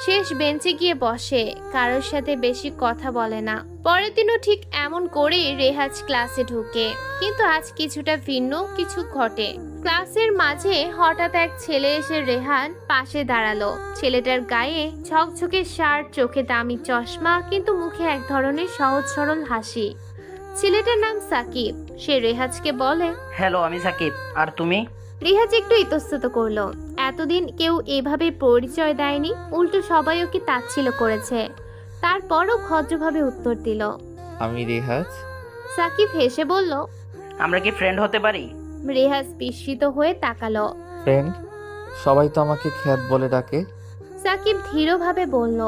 [SPEAKER 1] শেষ বেঞ্চে গিয়ে বসে, কারোর সাথে বেশি কথা বলে না। পরের দিনও ঠিক এমন করেই রেহাজ ক্লাসে ঢুকে, কিন্তু আজ কিছুটা ভিন্ন কিছু ঘটে। ক্লাসের মাঝে হঠাৎ এক ছেলে এসে রেহান পাশে দাঁড়ালো। ছেলেটার গায়ে ঝকঝকে শার্ট, চোখে দামি চশমা, কিন্তু মুখে এক ধরনের সহজ সরল হাসি। ছেলেটার নাম সাকিব। সে রেহাজকে বলে,
[SPEAKER 8] হ্যালো, আমি সাকিব। আর তুমি?
[SPEAKER 1] রেহাজ একটু ইতস্তত করলো। এতদিন কেউ এভাবে পরিচয় দেয়নি, উল্টো সবাই ওকে তাচ্ছিল্য করেছে। তারপরও ভদ্রভাবে উত্তর দিল।
[SPEAKER 3] আমি রেহাজ।
[SPEAKER 1] সাকিব হেসে বলল।
[SPEAKER 8] আমরা কি ফ্রেন্ড হতে পারি?
[SPEAKER 1] রেহাজ বিস্মিত হয়ে তাকালো।
[SPEAKER 3] ফ্রেন্ড? সবাই তো আমাকে খ্যাত বলে ডাকে।
[SPEAKER 1] সাকিব ধীরভাবে বলল।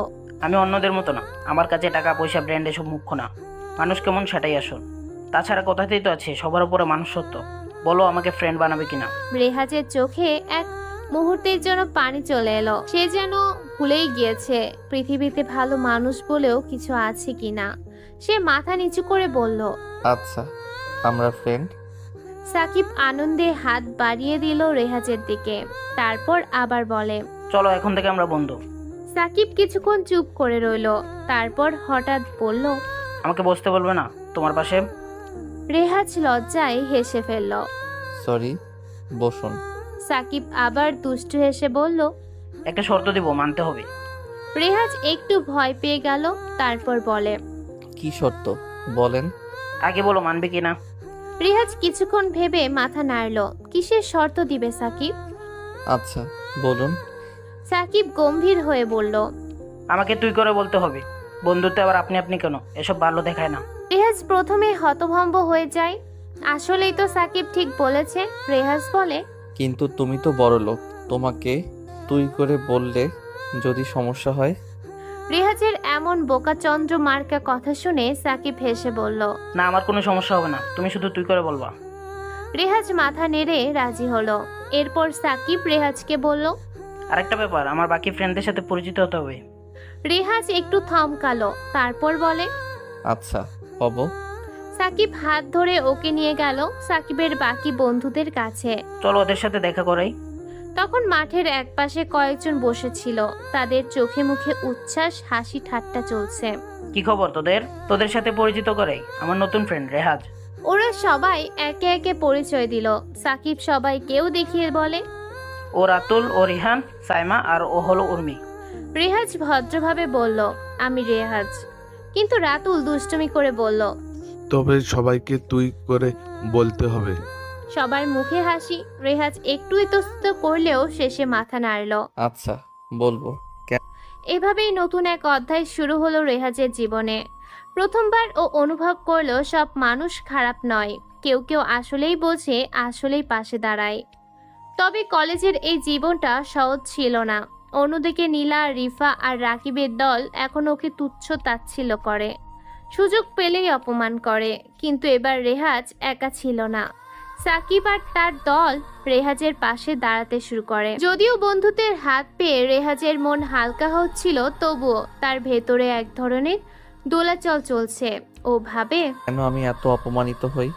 [SPEAKER 8] আমি অন্যদের মতো না। আমার কাছে টাকা পয়সা ব্র্যান্ড এসব মুখ্য না। মানুষ কেমন সেটাই আসল। তাছাড়া কথাতেই তো আছে, সবার উপরে মানুষ সত্য। বলো, আমাকে ফ্রেন্ড বানাবে কিনা?
[SPEAKER 1] রেহাজের চোখে এক মুহূর্তের জন্য পানি চলে এলো। সে যেন ভুলেই গিয়েছে পৃথিবীতে ভালো মানুষ বলেও কিছু আছে কিনা। সে মাথা নিচু করে বলল।
[SPEAKER 3] আচ্ছা, আমরা ফ্রেন্ড।
[SPEAKER 1] সাকিব আনন্দে হাত বাড়িয়ে দিল রেহাজের দিকে। তারপর আবার বলে,
[SPEAKER 8] চলো, এখন থেকে আমরা বন্ধু।
[SPEAKER 1] সাকিব কিছুক্ষণ চুপ করে রইল। তারপর হঠাৎ বলল,
[SPEAKER 8] আমাকে বসতে বলবে না তোমার পাশে?
[SPEAKER 1] রেহাজ লজ্জায় হেসে ফেলল।
[SPEAKER 3] সরি, বসুন।
[SPEAKER 1] সাকিব আবার দুষ্টু হেসে বলল।
[SPEAKER 8] একটা শর্ত দিব, মানতে হবে।
[SPEAKER 1] রেহাজ একটু ভয় পেয়ে গেল। তারপর বলে,
[SPEAKER 3] কি শর্ত বলেন?
[SPEAKER 8] আগে বলো, মানবে কিনা?
[SPEAKER 1] রেহাজ কিছুক্ষণ ভেবে মাথা নাড়ল। কিসের শর্ত দিবে সাকিব?
[SPEAKER 3] আচ্ছা, বলুন।
[SPEAKER 1] সাকিব গম্ভীর হয়ে বলল,
[SPEAKER 8] আমাকে তুই করে বলতে হবে। বন্ধুত্বে আবার আপনি আপনি কেন? এসব ভালো দেখায় না।
[SPEAKER 1] রেহাজ প্রথমে হতভম্ব হয়ে যায়। আসলেই তো সাকিব ঠিক বলেছে। রেহাজ বলে,
[SPEAKER 3] কিন্তু তুমি তো বড় লোক, তোমাকে তুই করে বললে যদি সমস্যা হয়?
[SPEAKER 1] রেহাজের এমন বোকাচন্দ্র মার্কা কথা শুনে সাকিব হেসে বলল।
[SPEAKER 8] না, আমার কোনো সমস্যা হবে না, তুমি শুধু তুই করে বলবা।
[SPEAKER 1] রেহাজ মাথা নেড়ে রাজি হলো। এরপর সাকিব রেহাজকে বলল।
[SPEAKER 8] আরেকটা ব্যাপার, আমার বাকি ফ্রেন্ডদের সাথে পরিচিত হতে হবে।
[SPEAKER 1] রেহাজ একটু থমকালো। তারপর বলে,
[SPEAKER 3] আচ্ছা, হব।
[SPEAKER 1] সাকিব হাত ধরে ওকে নিয়ে গেল সাকিবের বাকি বন্ধুদের কাছে।
[SPEAKER 8] চলো, ওদের সাথে দেখা করাই।
[SPEAKER 1] তখন মাঠের একপাশে কয়েকজন বসেছিল। তাদের চোখে মুখে উচ্ছ্বাস, হাসি ঠাট্টা চলছে।
[SPEAKER 8] কি খবর তোদের? তোদের সাথে পরিচিত করাই, আমার নতুন ফ্রেন্ড রেহাজ।
[SPEAKER 1] ওরা সবাই একে একে পরিচয় দিল। সাকিব সবাইকেও দেখিয়ে বলে,
[SPEAKER 8] ও রাতুল, ও রিহান, সাইমা, আর ও হলো উর্মি।
[SPEAKER 1] রেহাজ ভদ্রভাবে বলল, আমি রেহাজ। কিন্তু রাতুল দুষ্টুমি করে বলল,
[SPEAKER 9] তবে সবাইকে তুই করে বলতে হবে।
[SPEAKER 1] সবার মুখে হাসি। রেহাজ একটু ইতস্তত করলেও শেষে মাথা নাড়ল।
[SPEAKER 3] আচ্ছা, বলবো।
[SPEAKER 1] এভাবেই নতুন এক অধ্যায় শুরু হলো রেহাজের জীবনে। প্রথমবার ও অনুভব করলো সব মানুষ খারাপ নয়। কেউ কেউ আসলেই বোঝে, আসলেই পাশে দাঁড়ায়। তবে কলেজের এই জীবনটা সহজ ছিল না। অন্যদিকে নীলা, রিফা আর রাকিবের দল এখন ওকে তুচ্ছ তাচ্ছিল্য করে, সুযোগ পেলেই অপমান করে। কিন্তু এবার রেহাজ একা ছিল না। সাকিব আর তার দল রেহাজের পাশে দাঁড়াতে শুরু করে। যদিও বন্ধুদের হাত পেয়ে রেহাজের মন হালকা হচ্ছিল, তবুও তার ভেতরে এক ধরনের দোলাচল চলছে। ও ভাবে,
[SPEAKER 3] কেন আমি এত অপমানিত হই?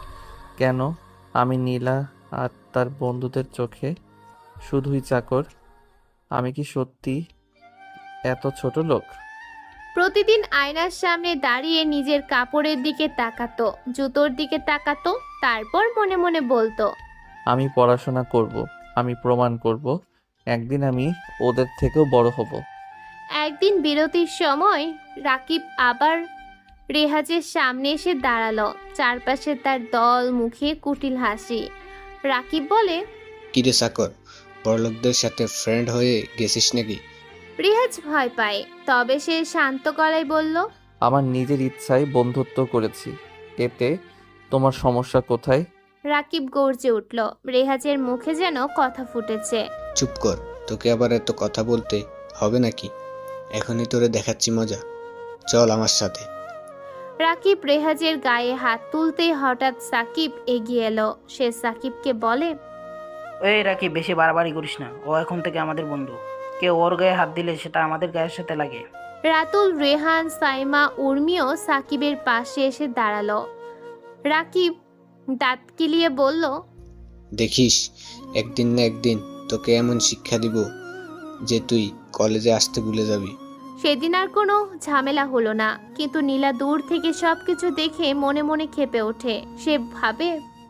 [SPEAKER 3] কেন আমি নীলা আর তার বন্ধুদের চোখে শুধুই চাকর? আমি কি সত্যি এত ছোট লোক?
[SPEAKER 1] প্রতিদিন আয়নার সামনে দাঁড়িয়ে নিজের কাপড়ের দিকে তাকাতো, জুতোর দিকে তাকাতো। তারপর মনে মনে বলতো,
[SPEAKER 3] আমি পড়াশোনা করব, আমি প্রমাণ করব, একদিন আমি ওদের থেকেও বড় হব।
[SPEAKER 1] একদিন বিরতির সময় রাকিব আবার রেহাজের সামনে এসে দাঁড়ালো। চারপাশে তার দল, মুখে কুটিল হাসি। রাকিব বলে,
[SPEAKER 6] কিরে চাকর, বড়লোকদের সাথে ফ্রেন্ড হয়ে গেছিস নাকি?
[SPEAKER 1] রেহাজ ভয় পায়, তবে সে শান্ত গলায় বলল,
[SPEAKER 3] আমার নিজের ইচ্ছায় বন্ধুত্ব করেছি, এতে তোমার সমস্যা কোথায়?
[SPEAKER 1] রাকিব গর্জে উঠল। রেহাজের মুখে যেন কথা ফুটেছে।
[SPEAKER 6] চুপ কর, তোকে আবার এত কথা বলতে হবে নাকি? এখনই তোরে দেখাচ্ছি মজা, চল আমার সাথে।
[SPEAKER 1] রাকিব রেহাজের গায়ে হাত তুলতেই হঠাৎ সাকিব এগিয়ে এলো। সে সাকিবকে বলে,
[SPEAKER 8] ওই রাকি, বেশি বাড়াবাড়ি করিস না। ও এখন থেকে আমাদের বন্ধু। কেউ ওর গায়ে হাত দিলে সেটা আমাদের গায়ের সাথে লাগে।
[SPEAKER 1] রাতুল, রেহান, সাইমা, উর্মিও সাকিবের পাশে এসে দাঁড়ালো। রাকিব দাঁত কিলিয়ে বলল,
[SPEAKER 6] দেখিস, একদিন না একদিন তোকে এমন শিক্ষা দিব যে তুই কলেজে আসতে ভুলে যাবি।
[SPEAKER 1] সেদিন আর কোনো ঝামেলা হলো না। কিন্তু নীলা দূর থেকে সবকিছু দেখে মনে মনে ক্ষেপে ওঠে। সে ভাবে,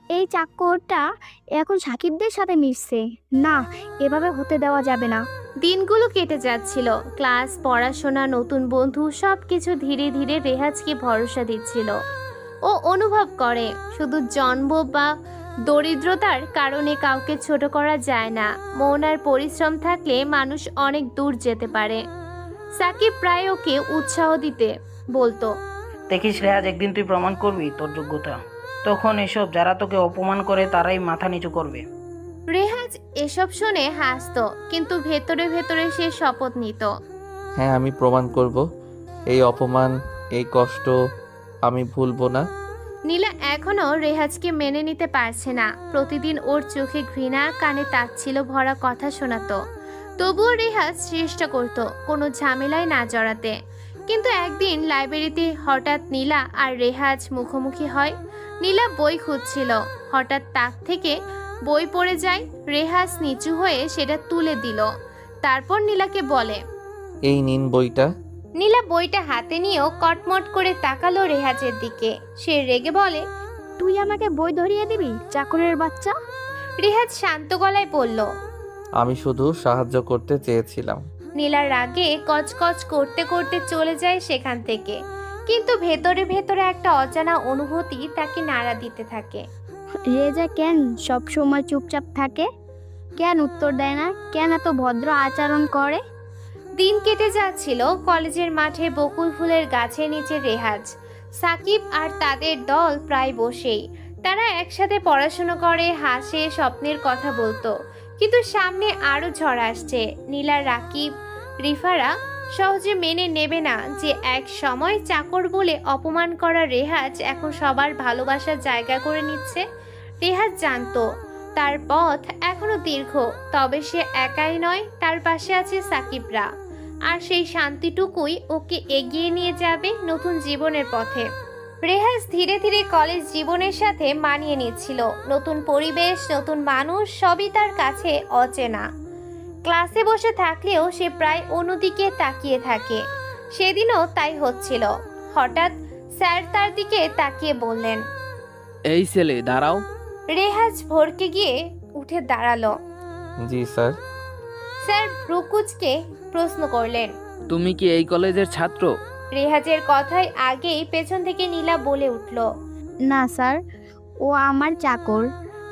[SPEAKER 2] এই চাকরটা এখন সাকিবদের সাথে মিশছে না, এভাবে হতে দেওয়া যাবে না।
[SPEAKER 1] দিনগুলো কেটে যাচ্ছিল। ক্লাস, পড়াশোনা, নতুন বন্ধু, সবকিছু ধীরে ধীরে রেহাজকে ভরসা দিচ্ছিল। ও ও অনুভব করে শুধু জন্ম বা দরিদ্রতার কারণে কাউকে ছোট করা যায় না। মন আর পরিশ্রম থাকলে মানুষ অনেক দূর যেতে পারে। সাকিব প্রায় ওকে উৎসাহ দিতে বলতো,
[SPEAKER 8] দেখিস রেহাজ, একদিন তুই প্রমাণ করবি তোর যোগ্যতা। তখন এসব যারা তোকে অপমান করে তারাই মাথা নিচু করবে।
[SPEAKER 1] রেহাজ এসব শুনে হাসতো, কিন্তু ভেতরে ভেতরে সে শপথ নিত।
[SPEAKER 3] হ্যাঁ, আমি প্রমাণ করব। এই অপমান, এই কষ্ট আমি ভুলবো না।
[SPEAKER 1] নীলা এখনো রেহাজকে মেনে নিতে পারছে না। প্রতিদিন ওর চোখে ঘৃণা, কানে তাচ্ছিল ভরা কথা শোনাতো। তবুও রেহাজ চেষ্টা করত কোনো ঝামেলায় না জড়াতে। কিন্তু একদিন লাইব্রেরিতে হঠাৎ নীলা আর রেহাজ মুখোমুখি হয়। নীলা বই খুঁজছিল, হঠাৎ তাক থেকে বই পড়ে যায়। রেহাজ নিচু হয়ে সেটা তুলে দিল, তারপর নীলাকে বলে,
[SPEAKER 3] এই নিন বইটা।
[SPEAKER 1] নীলা বইটা হাতে নিয়েও কটমট করে তাকালো রেহাজের দিকে। সে রেগে বলে,
[SPEAKER 2] তুই আমাকে বই ধরিয়ে দিবি, চাকরের বাচ্চা?
[SPEAKER 1] রেহাজ শান্ত গলায় বলল,
[SPEAKER 3] আমি শুধু সাহায্য করতে চেয়েছিলাম।
[SPEAKER 1] নীলার রাগে কচকচ করতে করতে চলে যায় সেখান থেকে। কিন্তু ভেতরে ভেতরে একটা অজানা অনুভূতি তাকে নাড়া দিতে থাকে।
[SPEAKER 2] রেজা কেন সব সময় চুপচাপ থাকে? কেন উত্তর দেয় না? কেন এত ভদ্র আচরণ করে?
[SPEAKER 1] দিন কেটে যাচ্ছিল। কলেজের মাঠে বকুল ফুলের গাছের নিচে রেহাজ, সাকিব আর তাদের দল প্রায় বসেই। তারা একসাথে পড়াশোনা করে, হাসে, স্বপ্নের কথা বলতো। কিন্তু সামনে আরো ঝড় আসছে। নীলা, রাকিব, রিফারা সহজে মেনে নেবে না যে এক সময় চাকর বলে অপমান করা রেহাজ এখন সবার ভালোবাসার জায়গা করে নিচ্ছে। রেহাজ জানতো তার পথ এখনো দীর্ঘ, তবে সে একাই নয়, তার পাশে আছে সাকিবরা। আর সেই শান্তিটুকুই ওকে এগিয়ে নিয়ে যাবে নতুন জীবনের পথে। রেহাজ ধীরে ধীরে কলেজ জীবনের সাথে মানিয়ে নিচ্ছিল। নতুন পরিবেশ, নতুন মানুষ, সবই তার কাছে অচেনা। ক্লাসে বসে থাকলেও সে প্রায় অন্যদিকে তাকিয়ে থাকে। সেদিনও তাই হচ্ছিল। হঠাৎ স্যার তার দিকে তাকিয়ে বললেন,
[SPEAKER 10] এই ছেলে দাঁড়াও।
[SPEAKER 1] রেহাজ ভরকে গিয়ে উঠে দাঁড়ালো।
[SPEAKER 3] জি স্যার।
[SPEAKER 1] স্যার ভ্রুকুচকে প্রশ্ন করলেন,
[SPEAKER 10] তুমি কি এই কলেজের ছাত্র?
[SPEAKER 1] রেহাজের কথায় আগেই পেছন থেকে নীলা বলে উঠল,
[SPEAKER 2] না স্যার, ও আমার চাকর।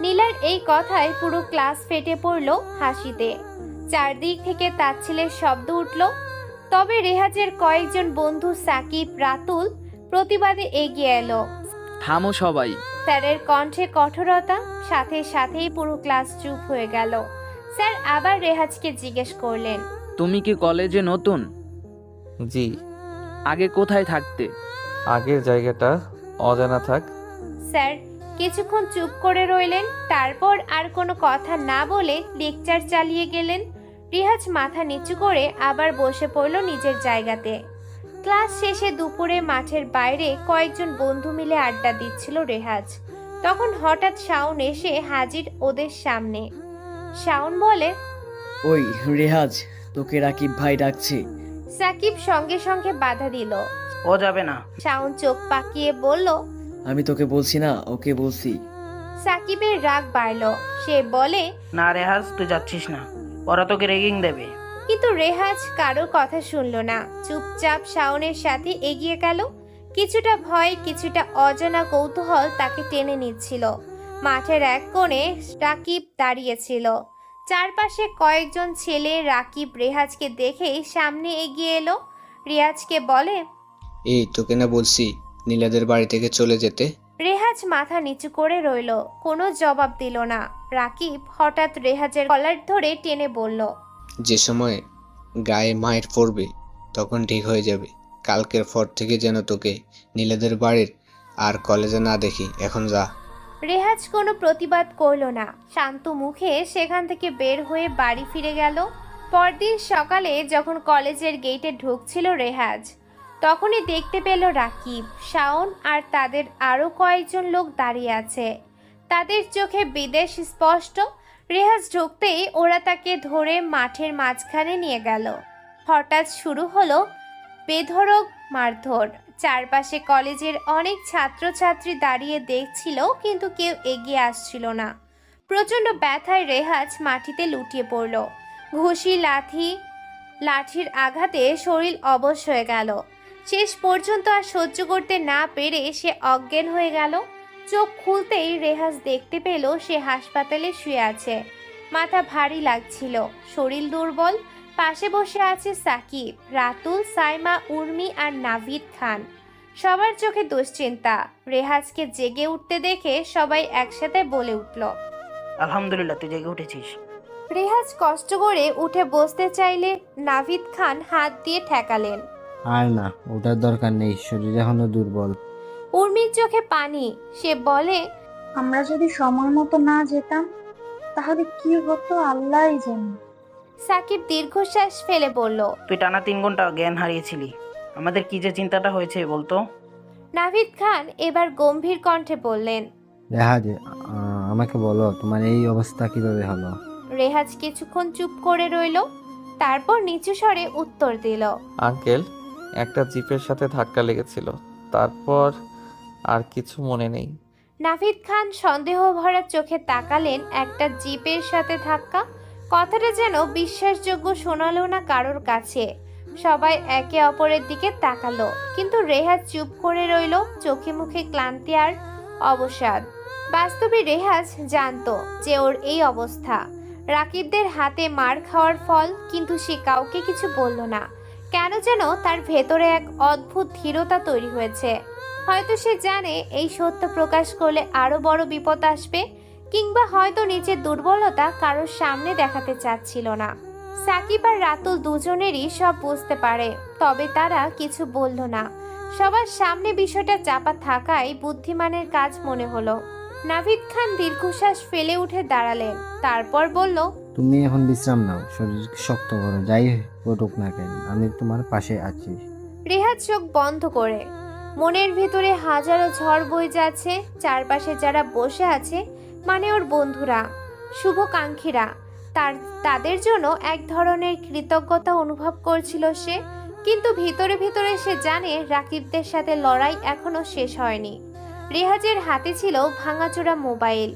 [SPEAKER 1] নীলার এই কথায় পুরো ক্লাস ফেটে পড়ল হাসিতে। চারদিক থেকে তাচ্ছিলের শব্দ উঠল। তবে রেহাজের কয়েকজন বন্ধু সাকিব, রাতুল প্রতিবাদে এগিয়ে এলো।
[SPEAKER 10] থামো সবাই।
[SPEAKER 1] স্যারের কণ্ঠে কঠোরতা, সাথে সাথেই পুরো ক্লাস চুপ হয়ে গেল। স্যার আবার রেহাজকে জিজ্ঞেস করলেন,
[SPEAKER 10] তুমি কি কলেজে নতুন?
[SPEAKER 3] জি।
[SPEAKER 10] আগে কোথায় থাকতে?
[SPEAKER 3] আগের জায়গাটা অজানা থাক।
[SPEAKER 1] স্যার কিছুক্ষণ চুপ করে রইলেন, তারপর আর কোনো কথা না বলে লেকচার চালিয়ে গেলেন। রেহাজ মাথা নিচু করে আবার বসে পড়ল নিজের জায়গাতে। ক্লাস শেষে দুপুরে মাঠের বাইরে কয়েকজন বন্ধু মিলে আড্ডা দিচ্ছিল রেহাজ। তখন হঠাৎ শাওন এসে হাজির ওদের সামনে। শাওন বলে,
[SPEAKER 7] ওই রেহাজ, তোকে রাকিব ভাই ডাকছে।
[SPEAKER 1] সাকিব সঙ্গে সঙ্গে বাধা দিল।
[SPEAKER 8] ও যাবে না।
[SPEAKER 1] শাওন চোখ পাকিয়ে বলল,
[SPEAKER 7] আমি তোকে বলছি না, ওকে বলছি।
[SPEAKER 1] সাকিবের রাগ বাড়ল। সে বলে,
[SPEAKER 8] না রেহাজ, তুই যাচ্ছিস না, ওরা তোকে রেগিং দেবে।
[SPEAKER 1] কিন্তু রেহাজ কারোর কথা শুনল না। চুপচাপ শাওনের সাথে এগিয়ে গেল। কিছুটা ভয়, কিছুটা অজানা কৌতূহল তাকে টেনে নিচ্ছিল। মাঠের এক কোণে রাকিব দাঁড়িয়েছিল। চারপাশে কয়েকজন ছেলে। রাকিব রেহাজকে দেখেই সামনে এগিয়ে এলো। রিয়াজকে বলে,
[SPEAKER 6] এই তোকে না বলছি নীলাদের বাড়ি থেকে চলে যেতে?
[SPEAKER 1] রেহাজ মাথা নিচু করে রইল, কোনো জবাব দিল না। রাকিব হঠাৎ রেহাজের কলার ধরে টেনে বলল,
[SPEAKER 6] যে সময় গায়ে মায়ের পড়বে তখন ঠিক হয়ে যাবে। কালকের পর থেকে যেন তোকে নীলাদের বাড়ির আর কলেজে না দেখি। এখন যা।
[SPEAKER 1] রেহাজ কোনো প্রতিবাদ করল না। শান্ত মুখে সেখান থেকে বের হয়ে বাড়ি ফিরে গেল। পরদিন সকালে যখন কলেজের গেটে ঢুকছিল রেহাজ, তখনই দেখতে পেল রাকিব, শাওন আর তাদের আরও কয়েকজন লোক দাঁড়িয়ে আছে। তাদের চোখে বিদেশ স্পষ্ট। রেহাজ ঢুকতেই ওরা তাকে ধরে মাঠের মাঝখানে নিয়ে গেল। হঠাৎ শুরু হলো বেধড়ক মারধর। চারপাশে কলেজের অনেক ছাত্রছাত্রী দাঁড়িয়ে দেখছিল, কিন্তু কেউ এগিয়ে আসছিল না। প্রচণ্ড ব্যথায় রেহাজ মাটিতে লুটিয়ে পড়ল। ঘুষি, লাঠির আঘাতে শরীর অবশ হয়ে গেল। শেষ পর্যন্ত আর সহ্য করতে না পেরে সে অজ্ঞান হয়ে গেল। চোখ খুলতেই রেহাজ দেখতে পেল সে হাসপাতালে শুয়ে আছে। মাথা ভারী লাগছিল, শরীর দুর্বল। পাশে বসে আছে সাকিব, রাতুল, সাইমা, উর্মি আর নাভিদ খান। সবার চোখে দুশ্চিন্তা। রেহাজকে জেগে উঠতে দেখে সবাই একসাথে বলে উঠল,
[SPEAKER 8] আলহামদুলিল্লাহ, তুই জেগে উঠেছিস।
[SPEAKER 1] রেহাজ কষ্ট করে উঠে বসতে চাইলে নাভিদ খান হাত দিয়ে ঠেকালেন।
[SPEAKER 4] আর না, ওটার দরকার নেই, শরীর এখনো দুর্বল।
[SPEAKER 1] উর্মির চোখে পানি। সে বলে,
[SPEAKER 5] আমরা যদি সময় মতো না যেতাম তাহলে কি হতো আল্লাহই জানে।
[SPEAKER 1] সাকিব দীর্ঘশ্বাস ফেলে বলল,
[SPEAKER 8] তুই টানা 3 ঘন্টা জ্ঞান হারিয়েছিলি, আমাদের কি যে চিন্তাটা হয়েছে বলতো।
[SPEAKER 1] নাভিদ খান এবার গম্ভীর কণ্ঠে বললেন।
[SPEAKER 4] রেহাজ, আমাকে বলো তোমার এই অবস্থা কিভাবে হলো?
[SPEAKER 1] রেহাজ কিছুক্ষণ চুপ করে রইল, তারপর নিচু স্বরে উত্তর দিল,
[SPEAKER 3] আঙ্কেল, একটা জিপের সাথে ধাক্কা লেগেছিল, তারপর আর কিছু মনে নেই।
[SPEAKER 1] নাভিদ খান সন্দেহ ভরা চোখে তাকালেন। একটা জিপের সাথে ধাক্কা, কথাটা যেন বিশ্বাসযোগ্য শোনালো না কারোর কাছে। সবাই একে অপরের দিকে তাকালো, কিন্তু রেহাজ চুপ করে রইল, চোখে মুখে ক্লান্তি আর অবসাদ। বাস্তবে রেহাজ জানতো যে ওর এই অবস্থা রাকিবদের হাতে মার খাওয়ার ফল, কিন্তু সে কাউকে কিছু বলল না। কেন যেন তার ভেতরে এক অদ্ভুত ধীরতা তৈরি হয়েছে। হয়তো সে জানে এই সত্য প্রকাশ করলে আরো বড় বিপদ আসবে, কিংবা হয়তো নিজের দুর্বলতা কারোর সামনে দেখাতে চাচ্ছিল না। সাকিব আর রাতুল দুজনেরই সব বুঝতে পারে, তবে তারা কিছু বলল না। সবার সামনে বিষয়টা চাপা থাকায় বুদ্ধিমানের কাজ মনে হলো। নাভিদ খান দীর্ঘশ্বাস ফেলে উঠে দাঁড়ালেন, তারপর বলল,
[SPEAKER 4] তুমি এখন বিশ্রাম নাও, শরীর শক্ত করো, যাই ঘটুক না কেন আমি তোমার পাশে আছি।
[SPEAKER 1] রেহাজ চোখ বন্ধ করে। মনের ভিতরে হাজারো ঝড় বয়ে যাচ্ছে। চারপাশে যারা বসে আছে মানে ওর বন্ধুরা, শুভকাঙ্ক্ষীরা, তাদের জন্য এক ধরনের কৃতজ্ঞতা অনুভব করছিল সে। কিন্তু ভিতরে ভিতরে সে জানে রাকিবদের সাথে লড়াই এখনো শেষ হয়নি। রেহাজের হাতে ছিল ভাঙাচোরা মোবাইল,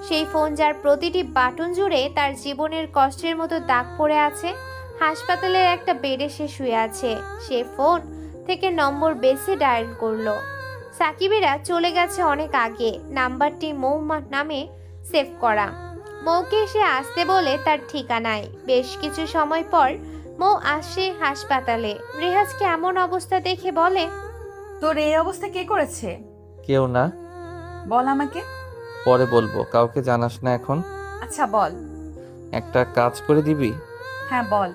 [SPEAKER 1] সেই ফোন যার প্রতিটি বাটন জুড়ে তার জীবনের কষ্টের মতো দাগ পড়ে আছে। হাসপাতালের একটা বেডে সে শুয়ে আছে। সে ফোন থেকে নম্বর বেছে ডায়াল করলো। সাকিবেরা চলে গেছে অনেক আগে, নাম্বারটি মৌ নামে সেভ করা। মৌকে সে আসতে বলে তার ঠিকানায়। বেশ কিছু সময় পর মৌ আসে হাসপাতালে। রেহাজকে এমন অবস্থা দেখে বলে,
[SPEAKER 11] তোর এই অবস্থা কে করেছে?
[SPEAKER 3] কেউ না।
[SPEAKER 11] বল আমাকে।
[SPEAKER 3] পরে বলবো, কাউকে জানাস না এখন।
[SPEAKER 11] আচ্ছা বল।
[SPEAKER 3] একটা কাজ করে দিবি?
[SPEAKER 11] হ্যাঁ বল।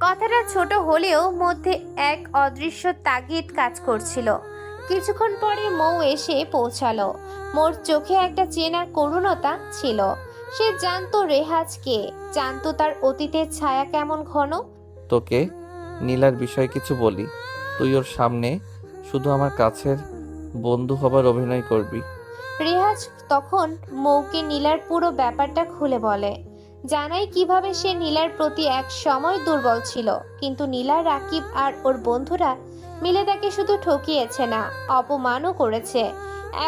[SPEAKER 1] কথাটা ছোট হলেও মধ্যে এক অদৃশ্য তাগিদ কাজ করছিল। কিছুক্ষণ পরে মৌ এসে পৌঁছালো। মোর চোখে একটা চেনা করুণতা ছিল। সে জানতো রেহাজকে, জানতো তার অতীতের ছায়া কেমন ঘন।
[SPEAKER 3] তোকে নীলার বিষয়ে কিছু বলি, তুই ওর সামনে শুধু আমার কাছের বন্ধু হবার অভিনয় করবি।
[SPEAKER 1] রেহাজ তখন মৌকে নীলার পুরো ব্যাপারটা খুলে বলে, জানাই কিভাবে সে নীলার প্রতি এক সময় দুর্বল ছিল, কিন্তু নীলা, রাকিব আর ওর বন্ধুরা মিলে তাকে শুধু ঠকিয়েছে না, অপমানও করেছে।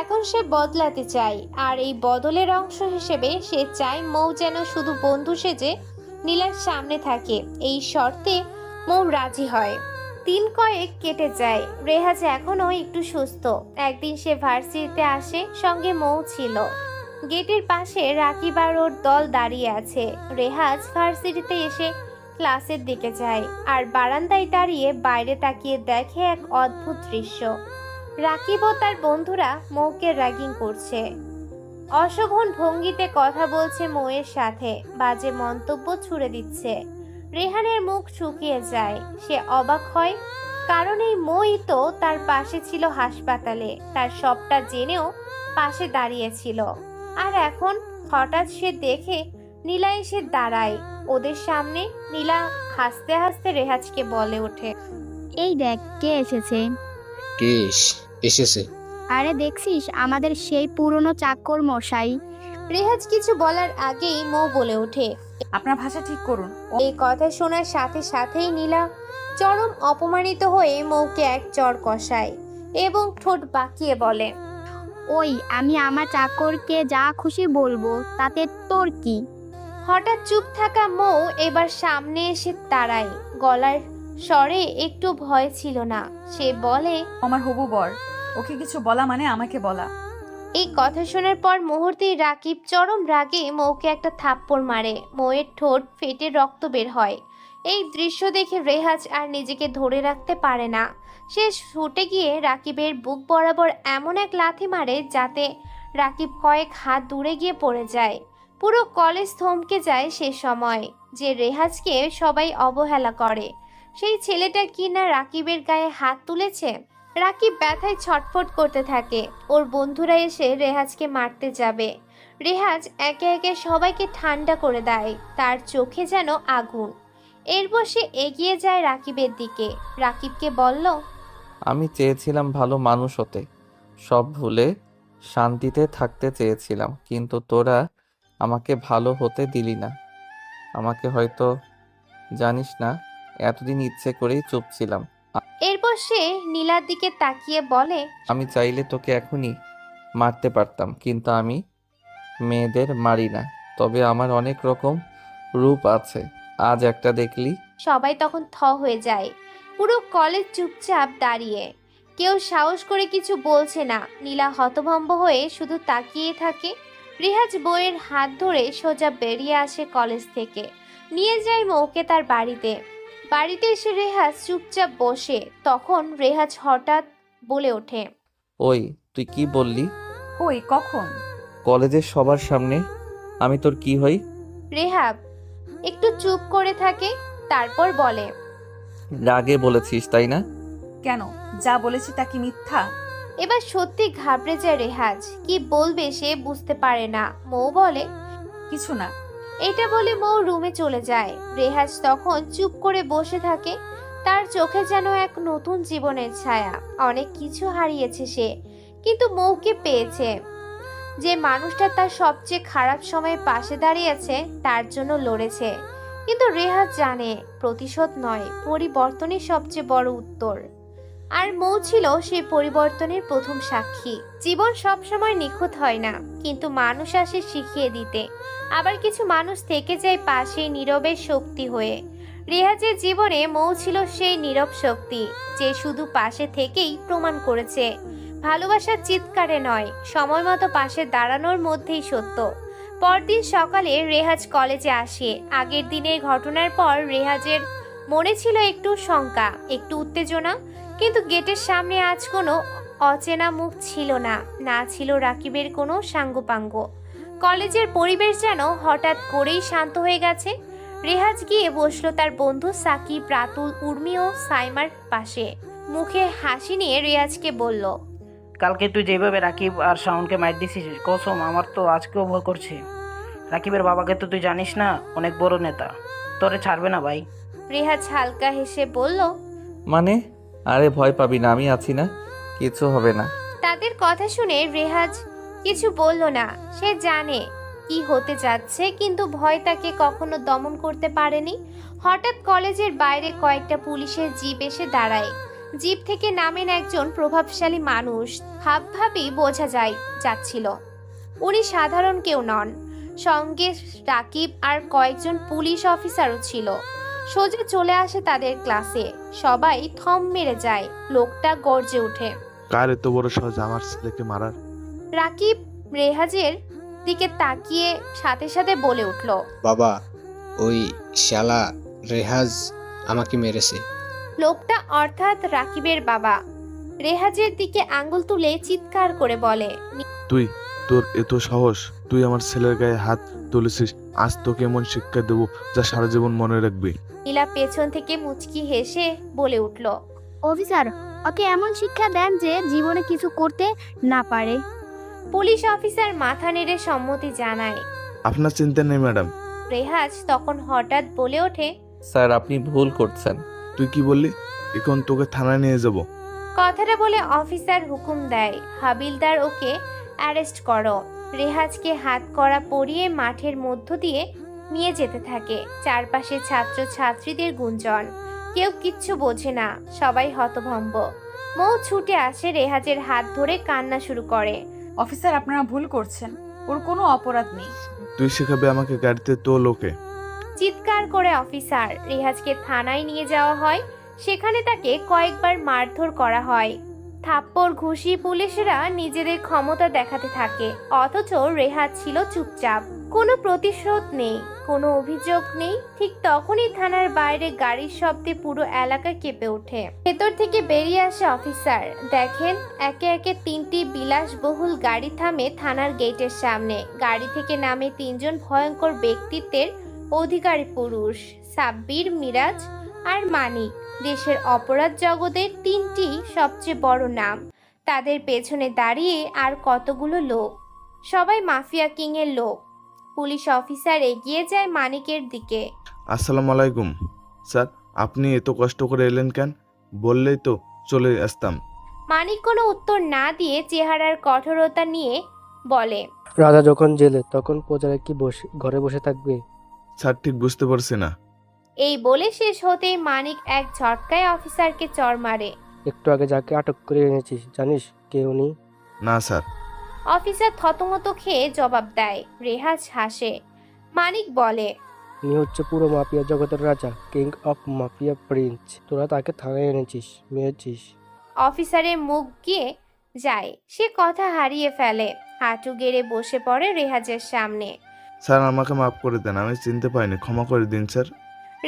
[SPEAKER 1] এখন সে বদলাতে চায়, আর এই বদলের অংশ হিসেবে সে চায় মৌ যেন শুধু বন্ধু সেজে নীলার সামনে থাকে। এই শর্তে মৌ রাজি হয়। দিন কয়েক কেটে যায়। রেহাজ এখনো একটু সুস্থ। একদিন সে ভার্সিটিতে আসে, সঙ্গে মৌ ছিল। গেটের পাশে রাকিব আর ওর দল দাঁড়িয়ে আছে। রেহাজ ভার্সিটিতে এসে ক্লাসের দিকে যায়, আর বারান্দায় দাঁড়িয়ে বাইরে তাকিয়ে দেখে এক অদ্ভুত দৃশ্য। রাকিব ও তার বন্ধুরা মৌকে র্যাগিং করছে, অশোভন ভঙ্গিতে কথা বলছে মৌয়ের সাথে, বাজে মন্তব্য ছুড়ে দিচ্ছে। রেহানের মুখ শুকিয়ে যায়। সে অবাক হয়, কারণ এই মই তো তার পাশে ছিল হাসপাতালে, তার সবটা জেনেও পাশে দাঁড়িয়েছিল। আর এখন হঠাৎ সে দেখে নীলা এসে দাঁড়ায় ওদের সামনে। নীলা হাসতে হাসতে রেহাজকে বলে ওঠে,
[SPEAKER 2] এই দেখ কে এসেছে।
[SPEAKER 6] কে এসেছে?
[SPEAKER 2] আরে দেখছিস, আমাদের সেই পুরনো চাকর মশাই।
[SPEAKER 1] রেহাজ কিছু বলার আগেই মৌ বলে ওঠে,
[SPEAKER 11] আপনার ভাষা ঠিক করুন।
[SPEAKER 1] এই কথা শোনার সাথে সাথেই নীলা চরম অপমানিত হয়ে মৌকে এক চড় কষায় এবং ঠোঁট বাঁকিয়ে বলে,
[SPEAKER 2] ওই আমি আমার চাকরকে যা খুশি বলবো, তাতে তোর কি?
[SPEAKER 1] হঠাৎ চুপ থাকা মৌ এবার সামনে এসে দাঁড়ায়, গলার স্বরে একটু ভয় ছিল না। সে বলে,
[SPEAKER 11] আমার হবু বর, ওকে কিছু বলা মানে আমাকে বলা।
[SPEAKER 1] এই কথা শোনার পর মুহূর্তেই রাকিব চরম রাগে মৌকে একটা থাপ্পড় মারে। মৌয়ের ঠোঁট ফেটে রক্ত বের হয়। এই দৃশ্য দেখে রেহাজ আর নিজেকে ধরে রাখতে পারে না। সে ছুটে গিয়ে রাকিবের বুক বরাবর এমন এক লাথি মারে যাতে রাকিব কয়েক হাত দূরে গিয়ে পড়ে যায়। পুরো কলেজ থমকে যায় সে সময়, যে রেহাজকে সবাই অবহেলা করে। সেই ছেলেটা কি না রাকিবের গায়ে হাত তুলেছে। রাকিব ব্যথায় ছটফট করতে থাকে। ওর বন্ধুরা এসে রেহাজকে মারতে যাবে। রেহাজ একে একে সবাইকে ঠান্ডা করে দেয়। তার চোখে যেন আগুন। এরপর সে এগিয়ে যায় রাকিবের দিকে। রাকিবকে বলল,
[SPEAKER 3] আমি চেয়েছিলাম ভালো মানুষ হতে, সব ভুলে শান্তিতে থাকতে চেয়েছিলাম, কিন্তু তোরা আমাকে ভালো হতে দিলি না। আমাকে হয়তো জানিস না, এতদিন ইচ্ছে করেই চুপ ছিলাম।
[SPEAKER 1] এরপর সে নীলার দিকে তাকিয়ে বলে,
[SPEAKER 3] আমি চাইলে তোকে এখনই মারতে পারতাম, কিন্তু আমি মেয়েদের মারি না। তবে আমার অনেক রকম রূপ আছে, আজ একটা দেখলি।
[SPEAKER 1] সবাই তখন থ হয়ে যায়। পুরো কলেজ চুপচাপ দাঁড়িয়ে, কেউ সাহস করে কিছু বলছে না। নীলা হতভম্ব হয়ে শুধু তাকিয়ে থাকে। রেহাজ বইয়ের হাত ধরে সোজা বেরিয়ে আসে কলেজ থেকে, নিয়ে যায় মৌকে তার বাড়িতে। বাড়িতে এসে রেহাজ চুপচাপ বসে। তখন রেহাজ হঠাৎ বলে ওঠে,
[SPEAKER 3] ওই তুই কি বললি?
[SPEAKER 11] কই, কখন?
[SPEAKER 3] কলেজের সবার সামনে আমি তোর কি হই?
[SPEAKER 1] রেহাব একটু চুপ করে থাকে, তারপর বলে,
[SPEAKER 3] রাগে বলেছিস তাই না?
[SPEAKER 11] কেন, যা বলেছি তা কি মিথ্যা?
[SPEAKER 1] এবার সত্যি ঘাবড়ে যায় রেহাজ। কি বলবে সে বুঝতে পারে না। মৌ বলে,
[SPEAKER 11] কিছু না।
[SPEAKER 1] এটা বলে মৌ রুমে চলে যায়। রেহাজ তখন চুপ করে বসে থাকে। তার চোখে যেন এক নতুন জীবনের ছায়া। অনেক কিছু হারিয়েছে সে, কিন্তু মৌকে পেয়েছে। যে মানুষটা তার সবচেয়ে খারাপ সময়ে পাশে দাঁড়িয়েছে, তার জন্য লড়েছে। কিন্তু রেহাজ জানে প্রতিশোধ নয়, পরিবর্তনই সবচেয়ে বড় উত্তর। আর মৌ ছিল সেই পরিবর্তনের প্রথম সাক্ষী। জীবন সবসময় নিখুঁত হয় না, কিন্তু মানুষ আসে শিখিয়ে দিতে। আবার কিছু মানুষ থেকে যায় পাশে নীরবে শক্তি হয়ে। রেহাজের জীবনে মৌ ছিল সেই নীরব শক্তি, যে শুধু পাশে থেকেই প্রমাণ করেছে ভালোবাসার চিৎকারে নয়, সময় মতো পাশে দাঁড়ানোর মধ্যেই সত্য। পরদিন সকালে রেহাজ কলেজে আসে। আগের দিনের ঘটনার পর রেহাজের মনে ছিল একটু শঙ্কা, একটু উত্তেজনা। কিন্তু গেটের সামনে আজ কোনো অচেনা মুখ ছিল না, না ছিল রাকিবের কোনো সাঙ্গপাঙ্গ। কলেজের পরিবেশ যেন হঠাৎ করেই শান্ত হয়ে গেছে। রেহাজ গিয়ে বসলো তার বন্ধু সাকিব, রাতুল, উর্মি ও সাইমার পাশে। মুখে হাসি নিয়ে রেহাজকে বলল,
[SPEAKER 8] কালকে তুই যেভাবে রাকিব আর শাওনকে মাইর দিছিস, কসম আমার তো আজকেও ভয় করছে। রাকিবের বাবাকে তো তুই জানিস না, অনেক বড় নেতা, তোরে ছাড়বে না ভাই।
[SPEAKER 1] রেহাজ হালকা হেসে বলল,
[SPEAKER 3] মানে? আরে ভয় পাবি না, আমি আছি না, কিছু হবে না।
[SPEAKER 1] তাদের কথা শুনে রেহাজ কিছু বলল না। সে জানে কি হতে যাচ্ছে, কিন্তু ভয় তাকে কখনো দমন করতে পারেনি। হঠাৎ কলেজের বাইরে কয়েকটা পুলিশের জিপ এসে দাঁড়ায়। জিপ থেকে নামেন একজন প্রভাবশালী মানুষ। হাবভাবেই বোঝা যাচ্ছিল উনি সাধারণ কেউ নন। সঙ্গে রাকিব আর কয়েকজন পুলিশ অফিসারও ছিল। সোজা চলে আসে তাদের ক্লাসে। সবাই থম মেরে যায়। লোকটা গর্জে ওঠে,
[SPEAKER 9] কার এত বড় সাহস আমার ছেলেকে মারার?
[SPEAKER 1] রাকিব রেহাজের দিকে তাকিয়ে সাথে সাথে বলে উঠল,
[SPEAKER 6] বাবা, ওই শালা রেহাজ আমাকে মেরেছে।
[SPEAKER 1] লোকটা অর্থাৎ রাকিবের বাবা রেহাজের দিকে আঙ্গুল তুলে চিৎকার করে বলে,
[SPEAKER 9] তোর এত সাহস? তুই আমার ছেলের গায়ে হাত তুলেছিস, আজ তোকে এমন শিক্ষা দেবো যা সারা জীবন মনে রাখবি।
[SPEAKER 1] নীলা পেছন থেকে মুচকি হেসে বলে উঠল,
[SPEAKER 2] অফিসার, ওকে এমন শিক্ষা দেন যে জীবনে কিছু করতে না পারে।
[SPEAKER 1] পুলিশ অফিসার মাথা নেড়ে সম্মতি জানায়।
[SPEAKER 9] আপনার চিন্তা নেই ম্যাডাম।
[SPEAKER 1] রেহাজ তখন হঠাৎ বলে ওঠে,
[SPEAKER 3] স্যার আপনি ভুল করছেন।
[SPEAKER 9] তুই কি বললি? এখন তোকে থানায় নিয়ে যাব।
[SPEAKER 1] কথাটা বলে অফিসার হুকুম দেয়, হাবিলদার ওকে অ্যারেস্ট করো। রেহাজকে হাত কড়া পরিয়ে মাঠের মধ্য দিয়ে নিয়ে যেতে থাকে। চারপাশে ছাত্র ছাত্রীদের গুঞ্জন। কেউ কিচ্ছু বোঝে না, সবাই হতভম্ব। মৌ ছুটে আসে, রেহাজের হাত ধরে কান্না শুরু করে।
[SPEAKER 11] অফিসার, আপনারা ভুল করছেন, ওর কোনো অপরাধ নেই।
[SPEAKER 9] তুই শেখাবে আমাকে গাড়িতে তো লোকে।
[SPEAKER 1] চিৎকার করে অফিসার। রেহাজকে থানায় নিয়ে যাওয়া হয়। সেখানে তাকে কয়েকবার মারধর করা হয়। থাপ্পড় ঘুষি পুলিশরা নিজেদের ক্ষমতা দেখাতে থাকে, অথচ রেহাত ছিল চুপচাপ। কোনো প্রতিশোধ নেই, কোনো অভিযোগ নেই। ঠিক তখনই থানার বাইরে গাড়ির শব্দে পুরো এলাকা কেঁপে ওঠে। ভেতর থেকে বেরিয়ে আসে অফিসার। দেখেন একে একে 3টি বিলাসবহুল গাড়ি থামে থানার গেটের সামনে। গাড়ি থেকে নামে 3জন ভয়ঙ্কর ব্যক্তিত্বের অধিকারী পুরুষ, সাব্বির, মিরাজ আর মানিক। দেশের অপরাধ জগতের 3টি সবচেয়ে বড় নাম। তাদের পেছনে দাঁড়িয়ে আর কতগুলো লোক, সবাই মাফিয়া কিং এর লোক। পুলিশ অফিসার এগিয়ে যায় মানিকের দিকে।
[SPEAKER 9] আসসালামু আলাইকুম স্যার, আপনি এত কষ্ট করে এলেন কেন? বললেই তো চলে আসতাম।
[SPEAKER 1] মানিক কোনো উত্তর না দিয়ে চেহারার কঠোরতা নিয়ে বলে,
[SPEAKER 12] রাজা যখন জেলে তখন প্রজারা কি ঘরে বসে থাকবে?
[SPEAKER 9] স্যার ঠিক বুঝতে পারছি না।
[SPEAKER 1] এই বলে শেষ হতেই মানিক এক ঝটকায় অফিসারকে চড় মারে।
[SPEAKER 12] একটু আগে যাকে আটক করে এনেছিস জানিস কে উনি?
[SPEAKER 9] না স্যার।
[SPEAKER 1] অফিসার থতমত খেয়ে জবাব দেয়। রেহাজ হাসে। মানিক বলে,
[SPEAKER 12] উনি হচ্ছে পুরো মাফিয়া জগতের রাজা, কিং অফ মাফিয়া প্রিন্স। তোরা তাকে থানায় এনেছিস, মেরেছিস।
[SPEAKER 1] অফিসারের মুখ গিয়ে যায়, সে কথা হারিয়ে ফেলে। হাঁটু গেড়ে বসে পড়ে রেহাজের সামনে।
[SPEAKER 9] স্যার আমাকে মাফ করে দেন, আমি চিনতে পারিনি, ক্ষমা করে দিন স্যার।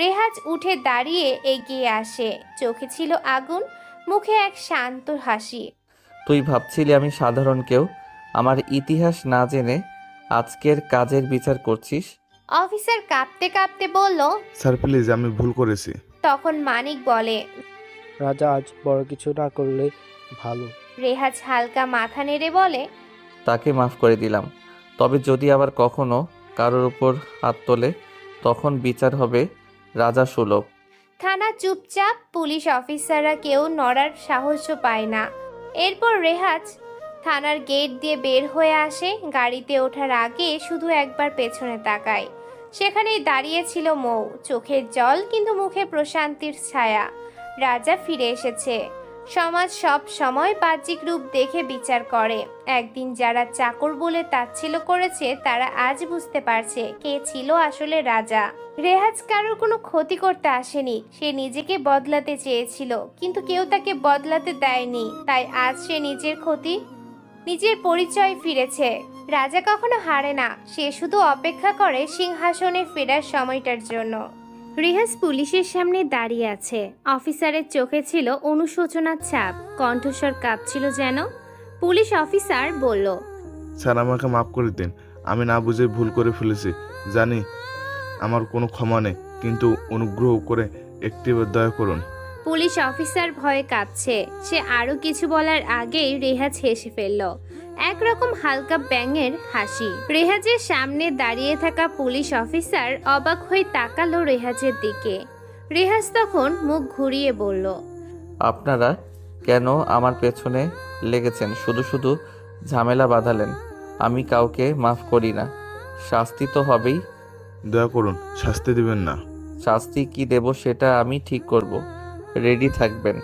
[SPEAKER 1] রেহাজ উঠে দাঁড়িয়ে এগিয়ে আসে। চোখে ছিল আগুন, মুখে এক শান্ত হাসি।
[SPEAKER 3] তুই ভাবছিলি আমি সাধারণ কেউ? আমার ইতিহাস না জেনে আজকের কাজের বিচার করছিস?
[SPEAKER 1] অফিসার কাঁপতে কাঁপতে বলল।
[SPEAKER 9] স্যার প্লিজ, আমি ভুল করেছি।
[SPEAKER 1] তখন মানিক বলে,
[SPEAKER 12] রাজা আজ বড় কিছু না করলে ভালো।
[SPEAKER 1] রেহাজ হালকা মাথা নেড়ে বলে,
[SPEAKER 3] তাকে মাফ করে দিলাম, তবে যদি আবার কখনো কারোর উপর হাত তোলে তখন বিচার হবে রাজা সুলভ।
[SPEAKER 1] থানা চুপচাপ। পুলিশ অফিসাররা কেউ নড়ার সাহসও পায় না। এরপর রেহাজ থানার গেট দিয়ে বের হয়ে আসে। গাড়িতে ওঠার আগে শুধু একবার পেছনে তাকায়। সেখানেই দাঁড়িয়ে ছিল মৌ, চোখের জল কিন্তু মুখে প্রশান্তির ছায়া। রাজা ফিরে এসেছে। সমাজ সব সময় বাহ্যিক রূপ দেখে বিচার করে। একদিন যারা চাকর বলে তাচ্ছিল্য করেছে তারা আজ বুঝতে পারছে কে ছিল আসলে রাজা। রেহাজ কারোর কোনো ক্ষতি করতে আসেনি, সে নিজেকে বদলাতে চেয়েছিল, কিন্তু কেউ তাকে বদলাতে দেয়নি। তাই আজ সে নিজের পরিচয় ফিরেছে। রাজা কখনো হারে না, সে শুধু অপেক্ষা করে সিংহাসনে ফেরার সময়টার জন্য। রেহাজ পুলিশের সামনে দাঁড়িয়ে আছে। অফিসারের চোখে ছিল অনুশোচনার ছাপ, কণ্ঠস্বর কাঁপছিল যেন। পুলিশ অফিসার বলল,
[SPEAKER 9] স্যার আমাকে মাফ করে দিন, আমি না বুঝে ভুল করে ফেলেছি। জানি আমার কোনো ক্ষমা নেই, কিন্তু অনুগ্রহ করে একটিবার দয়া করুন।
[SPEAKER 1] পুলিশ অফিসার ভয়ে কাঁপছে। সে আরো কিছু বলার আগেই রেহাজ হেসে ফেলল, একরকম হালকা ব্যাঙের হাসি। রেহাজের সামনে দাঁড়িয়ে থাকা পুলিশ অফিসার অবাক হয়ে তাকালো রেহাজের দিকে। রেহাজ তখন মুখ ঘুরিয়ে বলল,
[SPEAKER 3] আপনারা কেন আমার পেছনে লেগেছেন? শুধু শুধু ঝামেলা বাঁধালেন। আমি কাউকে মাফ করি না, শাস্তি তো হবেই।
[SPEAKER 9] দয়া করুন, শাস্তি দিবেন না।
[SPEAKER 3] শাস্তি কি দেব সেটা আমি ঠিক করব, রেডি থাকবেন।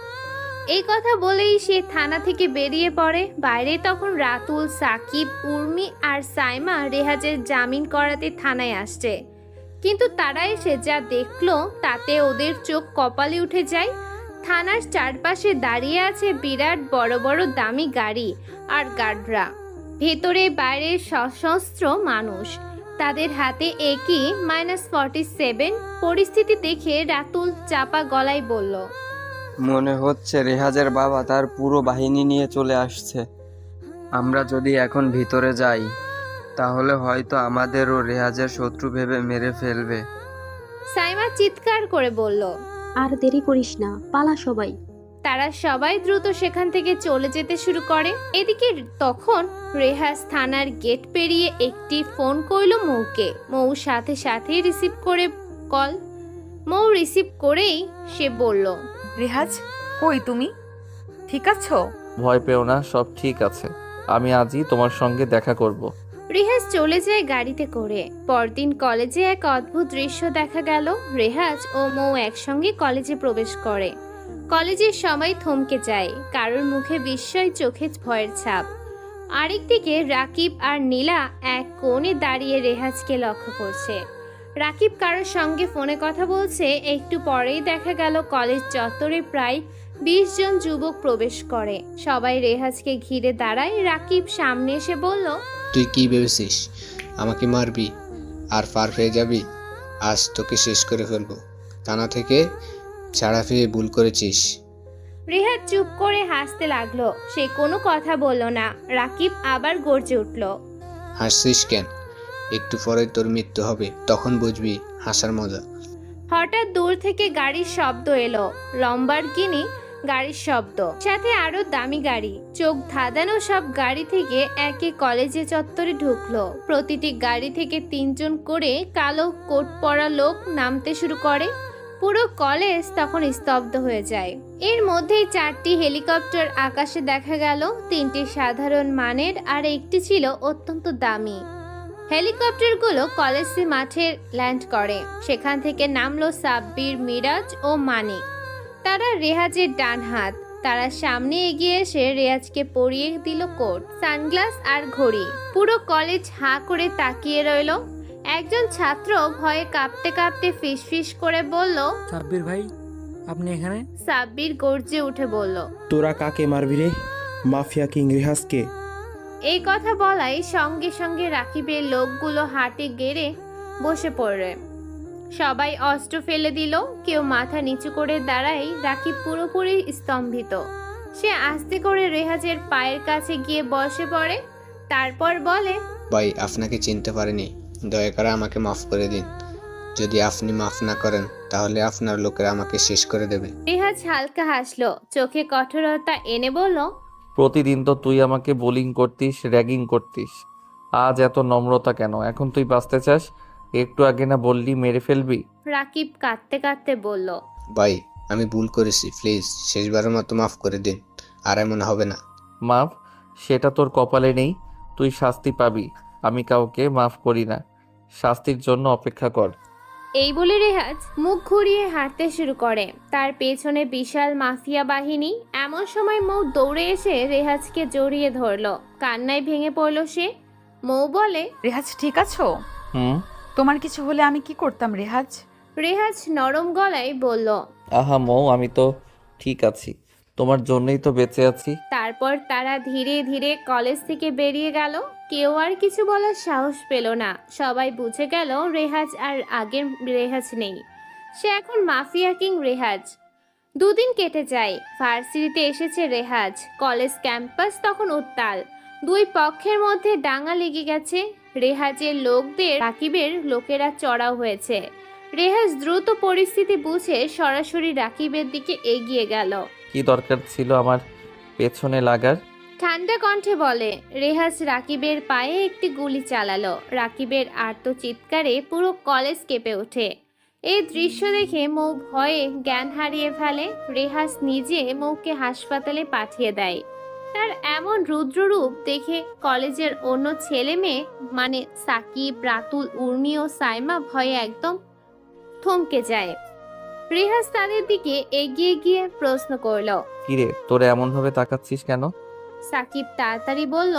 [SPEAKER 1] এই কথা বলেই সে থানা থেকে বেরিয়ে পড়ে। বাইরে তখন রাতুল, সাকিব, উর্মি আর সাইমা রেহাজের জামিন করাতে থানায় আসছে। কিন্তু তারা এসে যা দেখলো তাতে ওদের চোখ কপালে উঠে যায়। থানার চারপাশে দাঁড়িয়ে আছে বিরাট বড় বড় দামি গাড়ি আর গার্ডরা। ভেতরে বাইরে সশস্ত্র মানুষ, তাদের হাতে একই -47। পরিস্থিতি দেখে রাতুল চাপা গলায় বলল,
[SPEAKER 13] মনে হচ্ছে রেহাজের বাবা তার পুরো বাহিনী নিয়ে চলে আসছে। আমরা যদি এখন ভিতরে যাই তাহলে হয়তো আমাদেরও রেহাজের শত্রু ভেবে মেরে ফেলবে।
[SPEAKER 1] সাইমা চিৎকার করে বলল,
[SPEAKER 2] আর দেরি করিস না, পালা সবাই।
[SPEAKER 1] তারা সবাই দ্রুত সেখান থেকে চলে যেতে শুরু করে। এদিকে তখন রেহাজ থানার গেট পেরিয়ে একটি ফোন করলো মৌকে। মৌ সাথে সাথেই রিসিভ করে কল। মৌ রিসিভ করেই সে বলল,
[SPEAKER 11] রেহাজ, কই তুমি? ঠিক আছো?
[SPEAKER 3] ভয় পেও না, সব ঠিক আছে। আমি আজই তোমার সঙ্গে দেখা করব।
[SPEAKER 1] রেহাজ চলে যায় গাড়িতে করে। পরদিন কলেজে এক অদ্ভুত দৃশ্য দেখা গেল। রেহাজ ও মৌ একসঙ্গে কলেজে প্রবেশ করে। কলেজের সবাই থমকে যায়, কারোর মুখে বিস্ময়, চোখে ভয়ের ছাপ। আরেকদিকে রাকিব আর নীলা এক কোণে দাঁড়িয়ে রেহাজকে লক্ষ্য করছে। রাকিব কারোর সঙ্গে ফোনে কথা বলছে। একটু পরেই দেখা গেল কলেজ চত্বরে প্রায় 20 জন যুবক প্রবেশ করে। সবাই রেহাজকে ঘিরে দাঁড়ায়। রাকিব সামনে এসে বলল,
[SPEAKER 6] তুই কি ভেবেছিস আমাকে মারবি আর পার পেয়ে যাবি? আজ তোকে শেষ করে ফেলবো। থানা থেকে ছাড়া পেয়ে ভুল করেছিস।
[SPEAKER 1] রেহাজ চুপ করে হাসতে লাগলো। সে কোনো কথা বলল না। রাকিব আবার গর্জে উঠল,
[SPEAKER 6] হাসছিস কেন? একটু পরে তোর মৃত্যু হবে, তখন বুঝবি হাসার মজা।
[SPEAKER 1] হঠাৎ দূর থেকে গাড়ির শব্দ এলো। লম্বারগিনি গাড়ির শব্দ, সাথে আরো দামি গাড়ি। চোখ ধাঁধানো সব গাড়ি থেকে একে কলেজে চত্বরে ঢুকলো। প্রতিটি গাড়ি থেকে 3 জন করে কালো কোট পরা লোক নামতে শুরু করে। পুরো কলেজ তখন স্তব্ধ হয়ে যায়। এর মধ্যেই 4টি হেলিকপ্টার আকাশে দেখা গেল। 3টি সাধারণ মানের আর একটি ছিল অত্যন্ত দামি। হেলিকপ্টারগুলো কলেজ মাঠে ল্যান্ড করে। সেখান থেকে নামলো সাব্বির, মিরাজ ও মানিক। তারা রেহাজের ডান হাত। তারা সামনে এগিয়ে এসে রেহাজকে পরিয়ে দিল কোট, সানগ্লাস আর ঘড়ি। পুরো কলেজ হাঁ করে তাকিয়ে রইল। একজন ছাত্র ভয়ে কাঁপতে কাঁপতে ফিসফিস করে বলল,
[SPEAKER 14] সাব্বির ভাই, আপনি এখানে?
[SPEAKER 1] সাব্বির গর্জে উঠে বলল,
[SPEAKER 15] তোরা কাকে মারবি রে? মাফিয়া কিং রেহাজকে।
[SPEAKER 1] এই কথা বলাই সঙ্গে সঙ্গে রাকিবের লোকগুলো হাঁটে গেড়ে বসে পড়ে। সবাই অস্ত্র ফেলে দিল। কেউ মাথা নিচু করে দাঁড়ায়। রাকিব পুরোপুরি স্তম্ভিত। সে আস্তে করে রেহাজের পায়ের কাছে গিয়ে বসে পড়ে। তারপর বলে,
[SPEAKER 6] ভাই, আপনাকে চিনতে পারিনি, দয়া করে আমাকে মাফ করে দিন। যদি আপনি মাফ না করেন তাহলে আপনার লোকেরা আমাকে শেষ করে দেবে।
[SPEAKER 1] রেহাজ হালকা হাসলো, চোখে কঠোরতা এনে বলল,
[SPEAKER 3] প্রতিদিন তো তুই আমাকে বোলিং করতিস, র্যাগিং করতিস, আজ এত নম্রতা কেন? এখন তুই বাঁচতে চাস? একটু আগে না বললি মেরে ফেলবি?
[SPEAKER 1] রাকিব কাঁদতে কাঁদতে বলল,
[SPEAKER 6] ভাই, আমি ভুল করেছি, প্লিজ শেষবারের মতো মাফ করে দিন, আর এমন হবে না।
[SPEAKER 3] মাফ? সেটা তোর কপালে নেই, তুই শাস্তি পাবি। আমি কাউকে মাফ করি না, শাস্তির জন্য অপেক্ষা কর।
[SPEAKER 1] এই বলে রেহাজ মুখ ঘুরিয়ে হাঁটতে শুরু করে। তার পেছনে বিশাল মাফিয়া বাহিনী। এমন সময় মৌ দৌড়ে এসে রেহাজকে জড়িয়ে ধরলো। কান্নায় ভেঙে পড়ল সে। মৌ বলে,
[SPEAKER 11] রেহাজ ঠিক আছো?
[SPEAKER 3] হুম।
[SPEAKER 11] তোমার কিছু হলে আমি কি করতাম রেহাজ?
[SPEAKER 1] রেহাজ নরম গলায় বলল,
[SPEAKER 3] আহা মৌ, আমি তো ঠিক আছি, তোমার জন্যই তো বেঁচে আছি।
[SPEAKER 1] তারপর তারা ধীরে ধীরে কলেজ থেকে বেরিয়ে গেল। কেউ আর কিছু বলার সাহস পেল না। সবাই বুঝে গেল রেহাজ আর আগের রেহাজ নেই। সে এখন মাফিয়া কিং রেহাজ। 2 দিন কেটে যায়। ভার্সিটিতে এসেছে রেহাজ। কলেজ ক্যাম্পাস তখন উত্তাল। 2 পক্ষের মধ্যে ডাঙা লেগে গেছে। রেহাজের লোকদের রাকিবের লোকেরা চড়াও হয়েছে। রেহাজ দ্রুত পরিস্থিতি বুঝে সরাসরি রাকিবের দিকে এগিয়ে গেল।
[SPEAKER 3] কি দরকার ছিল আমার পেছনে লাগার?
[SPEAKER 1] ঠান্ডা কণ্ঠে বলে। রেহাজ রাকিবের পায়ে একটি গুলি চালালো। রাকিবের আর্তচিৎকারে পুরো কলেজ কেঁপে ওঠে। এই দৃশ্য দেখে মৌ ভয়ে জ্ঞান হারিয়ে ফেলে। রেহাজ নিজে মৌকে হাসপাতালে পাঠিয়ে দেয়। তার এমন রুদ্ররূপ দেখে কলেজের অন্য ছেলে মেয়ে মানে সাকিব, রাতুল, উর্মি ও সাইমা ভয়ে একদম থমকে যায়। রেহাজ তাদের দিকে এগিয়ে গিয়ে প্রশ্ন করলো,
[SPEAKER 3] কিরে, তোরা এমন ভাবে তাকাচ্ছিস কেন?
[SPEAKER 1] সাকিব তাড়াতাড়ি বলল,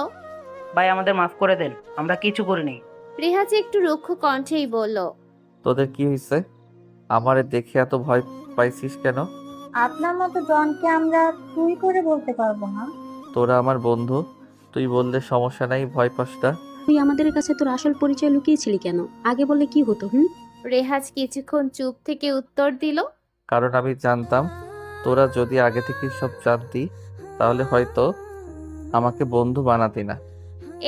[SPEAKER 8] ভাই আমাদের মাফ করে দেন, আমরা কিছু করিনি।
[SPEAKER 1] রেহাজ একটু রুক্ষ কণ্ঠেই বলল,
[SPEAKER 3] তোদের কি হয়েছে? আমারে দেখে এত ভয় পাইছিস কেন?
[SPEAKER 5] আপনার মতো জনকে আমরা তুই করে বলতে পারবো না।
[SPEAKER 3] তোরা আমার বন্ধু, তুই বললে সমস্যা নাই, ভয় পাস না।
[SPEAKER 16] তুই আমাদের কাছে তোর আসল পরিচয় লুকিয়েছিলি কেন? আগে বললে কি হতো?
[SPEAKER 1] রেহাজ কিছুক্ষণ চুপ থেকে উত্তর দিল,
[SPEAKER 3] কারণ আমি জানতাম তোরা যদি আগে থেকে সব জানতি তাহলে হয়তো আমাকে বন্ধু বানাতি না।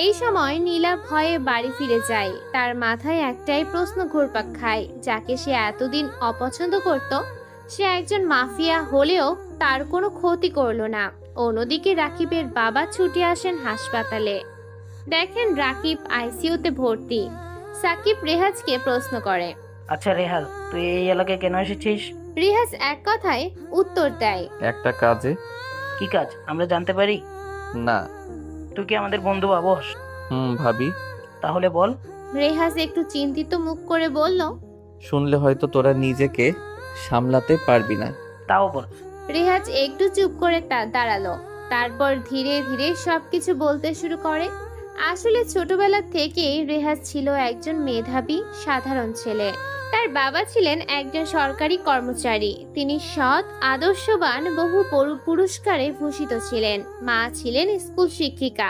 [SPEAKER 1] এই সময় নীলা ভয়ে বাড়ি ফিরে যায়। তার মাথায় একটাই প্রশ্ন ঘুরপাক খায়, যাকে সে এতদিন অপছন্দ করত সে একজন মাফিয়া হলেও তার কোনো ক্ষতি করলো না। অন্যদিকে রাকিবের বাবা ছুটে আসেন হাসপাতালে। দেখেন রাকিব আইসিইউতে ভর্তি। সাকিব রেহাজকে প্রশ্ন করে,
[SPEAKER 8] আচ্ছা রেহাজ, তুই এই এলাকায় কেন এসেছিস?
[SPEAKER 1] রেহাজ এক কথায় উত্তর দেয়,
[SPEAKER 3] একটা কাজে।
[SPEAKER 8] কি কাজ আমরা জানতে পারি?
[SPEAKER 3] না।
[SPEAKER 8] তুই কি আমাদের বন্ধু ভাবস?
[SPEAKER 3] ভাবি।
[SPEAKER 8] তাহলে বল।
[SPEAKER 1] রেহাজ একটু চিন্তিত মুখ করে বলল,
[SPEAKER 3] শুনলে হয়তো তোরা নিজেকে সামলাতে পারবি না।
[SPEAKER 8] তাও বল।
[SPEAKER 1] রেহাজ একটু চুপ করে দাঁড়ালো। তারপর ধীরে ধীরে সবকিছু বলতে শুরু করে। আসলে ছোটবেলা থেকেই রেহাজ ছিল একজন মেধাবী সাধারণ ছেলে। তার বাবা ছিলেন একজন সরকারি কর্মচারী। তিনি সৎ, আদর্শবান, বহু পুরস্কারে ভূষিত ছিলেন। মা ছিলেন স্কুল শিক্ষিকা।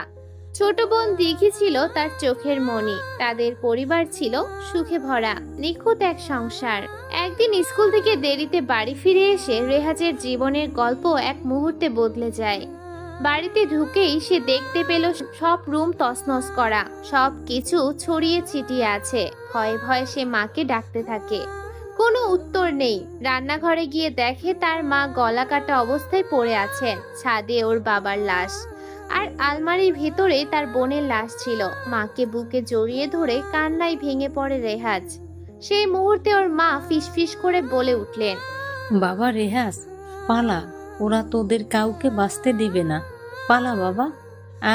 [SPEAKER 1] ছোট বোন দিঘি ছিল তার চোখের মণি। তাদের পরিবার ছিল সুখে ভরা, নিখুঁত এক সংসার। একদিন স্কুল থেকে দেরিতে বাড়ি ফিরে এসে রেহাজের জীবনের গল্প এক মুহূর্তে বদলে যায়। বাড়িতে ঢুকেই সে দেখতে পেল সব রুম তছনছ করা, সব কিছু ছড়িয়ে ছিটিয়ে আছে। ভয়ে ভয়ে সে মাকে ডাকতে থাকে, কোনো উত্তর নেই। রান্নাঘরে গিয়ে দেখে তার মা গলা কাটা অবস্থায় পড়ে আছেন। ছাদে ওর বাবার লাশ, আর আলমারির ভিতরে তার বোনের লাশ ছিল। মাকে বুকে জড়িয়ে ধরে কান্নায় ভেঙে পড়ে রেহাজ। সেই মুহূর্তে ওর মা ফিসফিস করে বলে উঠলেন,
[SPEAKER 17] বাবা রেহাজ, পালা, ওরা তোদের কাউকে বাঁচতে দিবে না। পালা বাবা,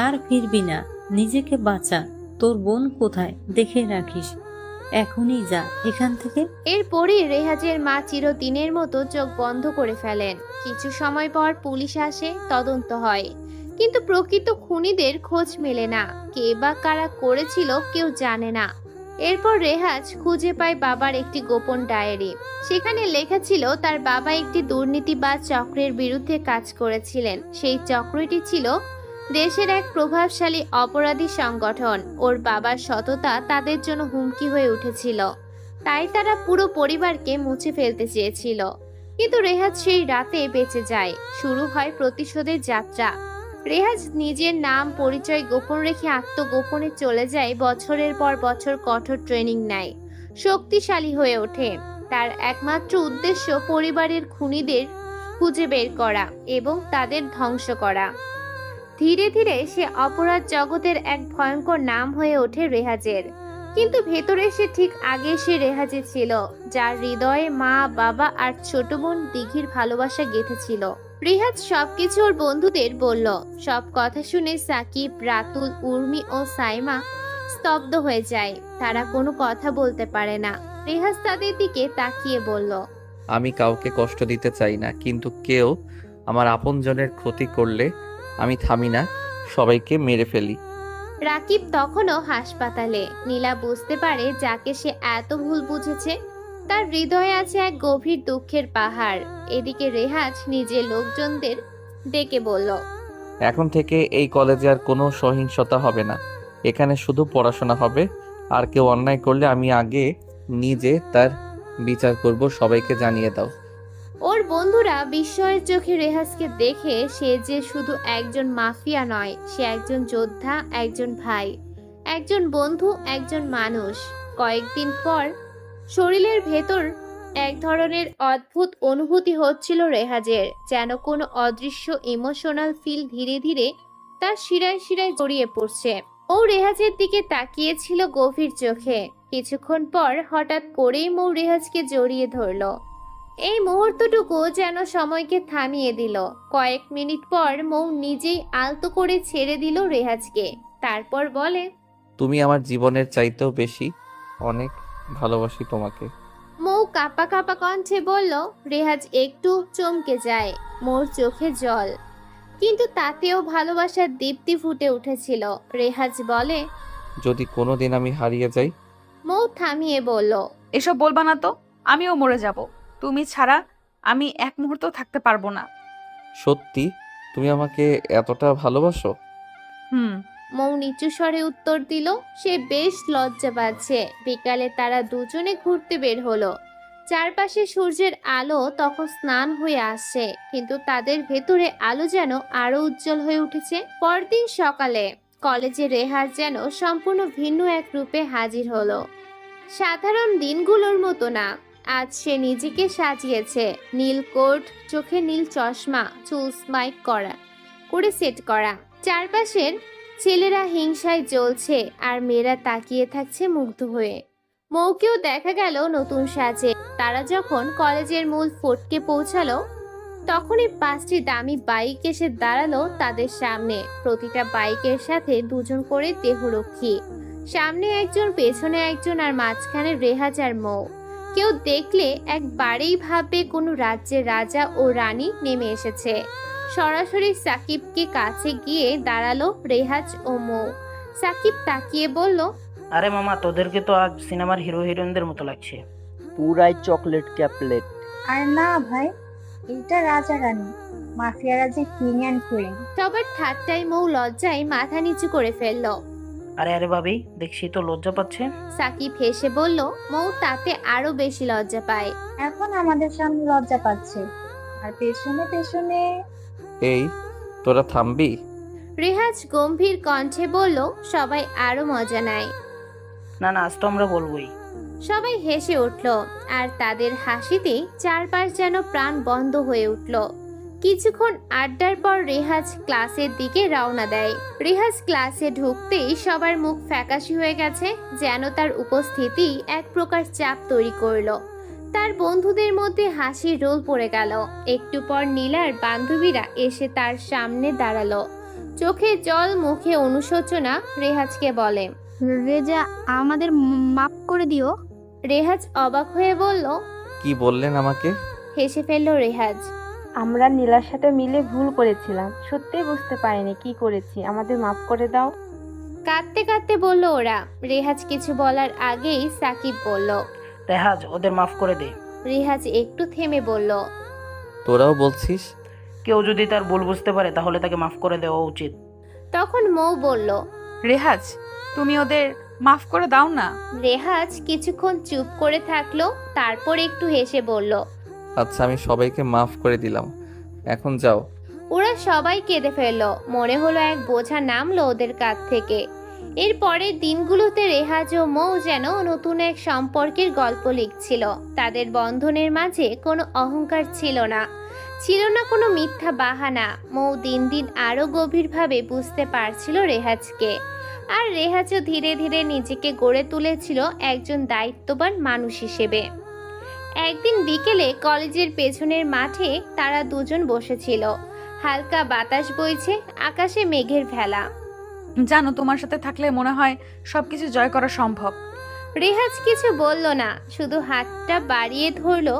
[SPEAKER 17] আর ফিরবি না। নিজেকে বাঁচা। তোর বোন কোথায় দেখে রাখিস। এখনই যা এখান থেকে।
[SPEAKER 1] এরপরই রেহাজের মা চিরদিনের মতো চোখ বন্ধ করে ফেলেন। কিছু সময় পর পুলিশ আসে, তদন্ত হয়, কিন্তু প্রকৃত খুনিদের খোঁজ মেলে না। কে বা কারা করেছিল কেউ জানে না। এরপর রেহাজ খুঁজে পায় বাবার একটি গোপন ডায়েরি। সেখানে লেখা ছিল তার বাবা একটি দুর্নীতিবাজ চক্রের বিরুদ্ধে কাজ করেছিলেন। সেই চক্রটি ছিল দেশের এক প্রভাবশালী অপরাধী সংগঠন। ওর বাবার সততা তাদের জন্য হুমকি হয়ে উঠেছিল, তাই তারা পুরো পরিবারকে মুছে ফেলতে চেয়েছিল। কিন্তু রেহাজ সেই রাতে বেঁচে যায়। শুরু হয় প্রতিশোধের যাত্রা। রেহাজ নিজের নাম পরিচয় গোপন রেখে আত্মগোপনে চলে যায়। বছরের পর বছর কঠোর ট্রেনিং নেয়, শক্তিশালী হয়ে ওঠে। তার একমাত্র উদ্দেশ্য পরিবারের খুনিদের খুঁজে বের করা এবং তাদের ধ্বংস করা। ধীরে ধীরে সে অপরাধ জগতের এক ভয়ঙ্কর নাম হয়ে ওঠে রেহাজের। কিন্তু ভেতরে সে ঠিক আগে সে রেহাজে ছিল, যার হৃদয়ে মা, বাবা আর ছোট বোন দিঘির ভালোবাসা গেঁথেছিল। রেহাজ সবকিছু ওর বন্ধুদের বলল। সব কথা শুনে সাকিব, রাতুল, উর্মি ও সাইমা স্তব্ধ হয়ে যায়। তারা কোনো কথা বলতে পারে না। রেহাজ তাদের দিকে তাকিয়ে বলল,
[SPEAKER 3] আমি কাউকে কষ্ট দিতে চাই না, কিন্তু কেউ আমার আপনজনের ক্ষতি করলে আমি থামি না, সবাইকে মেরে ফেলি।
[SPEAKER 1] রাকিব তখনও হাসপাতালে। নীলা বুঝতে পারে যাকে সে এত ভুল বুঝেছে তার হৃদয়ে আছে এক গভীর দুঃখের পাহাড়। এদিকে রেহাজ নিজের লোকজনদের ডেকে বলল,
[SPEAKER 3] এখন থেকে এই কলেজে আর কোনো সহিংসতা হবে না। এখানে শুধু পড়াশোনা হবে। আর কেউ অন্যায় করলে আমি আগে নিজে তার বিচার করব, সবাইকে জানিয়ে দাও।
[SPEAKER 1] ওর বন্ধুরা বিস্ময়ের চোখে রেহাজকে দেখে সে যে শুধু একজন মাফিয়া নয়, সে একজন যোদ্ধা, একজন ভাই, একজন বন্ধু, একজন মানুষ। কয়েকদিন পর শরীরের ভেতর এক ধরনের অদ্ভুত অনুভূতি হচ্ছিল রেহাজের, যেন কোনো অদৃশ্য ইমোশনাল ফিল ধীরে ধীরে তার শিরায় শিরায় জড়িয়ে পড়ছে। ও রেহাজের দিকে তাকিয়েছিল গভীর চোখে। কিছুক্ষণ পর হঠাৎ করেই মৌ রেহাজকে জড়িয়ে ধরল। এই মুহূর্তটুকু যেন সময়কে থামিয়ে দিল। কয়েক মিনিট পর মৌ নিজেই আলতো করে ছেড়ে দিল রেহাজকে। তারপর বলে,
[SPEAKER 3] তুমি আমার জীবনের চাইতেও বেশি, অনেক ভালোবাসি তোমাকে।
[SPEAKER 1] মৌ কাঁপা কাঁপা কণ্ঠে বলল। রেহাজ একটু চমকে যায়। মোর চোখে জল, কিন্তু তাতেও ভালোবাসার দীপ্তি ফুটে উঠেছিল। রেহাজ বলে,
[SPEAKER 3] যদি কোনোদিন আমি হারিয়ে যাই?
[SPEAKER 1] মৌ থামিয়ে বলল,
[SPEAKER 11] এসব বলবা না তো, আমিও মরে যাব। তুমি ছাড়া আমি এক মুহূর্ত থাকতে পারবো না।
[SPEAKER 3] সত্যি তুমি আমাকে এতটা ভালোবাসো?
[SPEAKER 1] মৌ নিচু স্বরে উত্তর দিল। সে বেশ লজ্জা পাচ্ছে। বিকালে তারা দুজনে ঘুরতে বের হলো। চারপাশে সূর্যের আলো তখন স্নান হয়ে আসছে, কিন্তু তাদের ভেতরে আলো যেন আরো উজ্জ্বল হয়ে উঠেছে। পরদিন সকালে কলেজে রেহাজ যেন সম্পূর্ণ ভিন্ন এক রূপে হাজির হলো। সাধারণ দিনগুলোর মতো না। আজ সে নিজেকে সাজিয়েছে। নীল কোট, চোখে নীল চশমা, চুল স্মাইক করে সেট করা। চারপাশের ছেলেরা হিংসায় জ্বলছে আর মেয়েরা তাকিয়ে থাকছে মুগ্ধ হয়ে। মৌকেও দেখা গেল নতুন সাজে। তারা যখন কলেজের মূল ফটকে পৌঁছালো, তখনই 5টি দামি বাইক এসে দাঁড়ালো তাদের সামনে। প্রতিটা বাইকের সাথে দুজন করে দেহরক্ষী। সামনে একজন, পেছনে একজন, আর মাঝখানে রেহাজ আর মৌ। কেউ দেখলে একবারেই ভাববে কোনো রাজ্যের রাজা ও রানী নেমে এসেছে। সরাসরি সাকিবকে কাছে গিয়ে দাঁড়ালো রেহাজ ও মৌ। সাকিব তাকিয়ে বলল,
[SPEAKER 8] আরে মামা, তোদেরকে তো আজ সিনেমার হিরো হিরোইনদের মতো লাগছে।
[SPEAKER 12] পুরাই চকলেট ক্যাপলেট।
[SPEAKER 5] আর না ভাই, এটা রাজা রানী, মাফিয়া রাজের কিং অ্যান্ড কুইন।
[SPEAKER 1] সবার ঠাট্টায় মৌ লজ্জায় মাথা নিচু করে ফেলল।
[SPEAKER 8] আরে আরে ভাবি, দেখছি তো লজ্জা পাচ্ছে।
[SPEAKER 1] সাকিব হেসে বলল, মৌ তাতে আরো বেশি লজ্জা পায়।
[SPEAKER 5] এখন আমাদের সামনে লজ্জা পাচ্ছে, আর পেছনে পেছনে।
[SPEAKER 3] এই তোরা থামবি?
[SPEAKER 1] রেহাজ গম্ভীর কণ্ঠে বলল। সবাই আরো মজা নেয়।
[SPEAKER 8] না না, আজ তো আমরা বলবোই।
[SPEAKER 1] সবাই হেসে উঠল, আর তাদের হাসিতে চারপাশ যেন প্রাণ বন্ধ হয়ে উঠল। কিছুক্ষণ আড্ডার পর রেহাজ ক্লাসের দিকে রওনা দেয়। রেহাজ ক্লাসে ঢুকতেই সবার মুখ ফ্যাকাশে হয়ে গেছে, যেন তার উপস্থিতি এক প্রকার চাপ তৈরি করলো। তার বন্ধুদের মধ্যে হাসির রোল পড়ে গেল। একটু পর নীলার বান্ধবীরা এসে তার সামনে দাঁড়ালো। চোখে জল, মুখে অনুশোচনা। রেহাজকে বলে,
[SPEAKER 2] রেজা, আমাদের মাফ করে দিও।
[SPEAKER 1] রেহাজ অবাক হয়ে বলল,
[SPEAKER 3] কি বললেন আমাকে?
[SPEAKER 1] হেসে ফেলল রেহাজ।
[SPEAKER 18] আমরা নীলার সাথে মিলে ভুল করেছিলাম, সত্যিই বুঝতে পারিনি কি করেছি, আমাদের মাফ করে দাও।
[SPEAKER 1] কাঁদতে কাঁদতে বলল ওরা। রেহাজ কিছু বলার আগেই সাকিব বলল,
[SPEAKER 8] রেহাজ, ওদের মাফ করে দে।
[SPEAKER 1] রেহাজ একটু থেমে বলল,
[SPEAKER 3] তোরাও বলছিস?
[SPEAKER 8] কেউ যদি তার ভুল বুঝতে পারে তাহলে তাকে মাফ করে দেওয়া উচিত।
[SPEAKER 1] তখন মৌ বলল,
[SPEAKER 11] রেহাজ, তুমি ওদের মাফ করে দাও না।
[SPEAKER 1] রেহাজ কিছুক্ষণ চুপ করে থাকলো, তারপর একটু হেসে বলল,
[SPEAKER 3] আচ্ছা, আমি সবাইকে মাফ করে দিলাম, এখন যাও।
[SPEAKER 1] ওরা সবাই কেঁদে ফেললো। মনে হলো এক বোঝা নামলো ওদের কাঁধ থেকে। এর পরের দিনগুলোতে রেহাজ ও মৌ যেন নতুন এক সম্পর্কের গল্প লিখছিল। তাদের বন্ধনের মাঝে কোনো অহংকার ছিল না, ছিল না কোনো মিথ্যা বাহানা। মৌ দিন দিন আরো গভীরভাবে বুঝতে পারছিল রেহাজকে, আর রেহাজও ধীরে ধীরে নিজেকে গড়ে তুলেছিল একজন দায়িত্ববান মানুষ হিসেবে। একদিন বিকেলে কলেজের পেছনের মাঠে তারা দুজন বসেছিল। হালকা বাতাস বইছে, আকাশে মেঘের ভেলা।
[SPEAKER 11] জানো, তোমার সাথে থাকলে মনে হয় সবকিছু জয় করা সম্ভব।
[SPEAKER 1] রেহাজ কিছু বলল না, শুধু হাতটা বাড়িয়ে ধরলো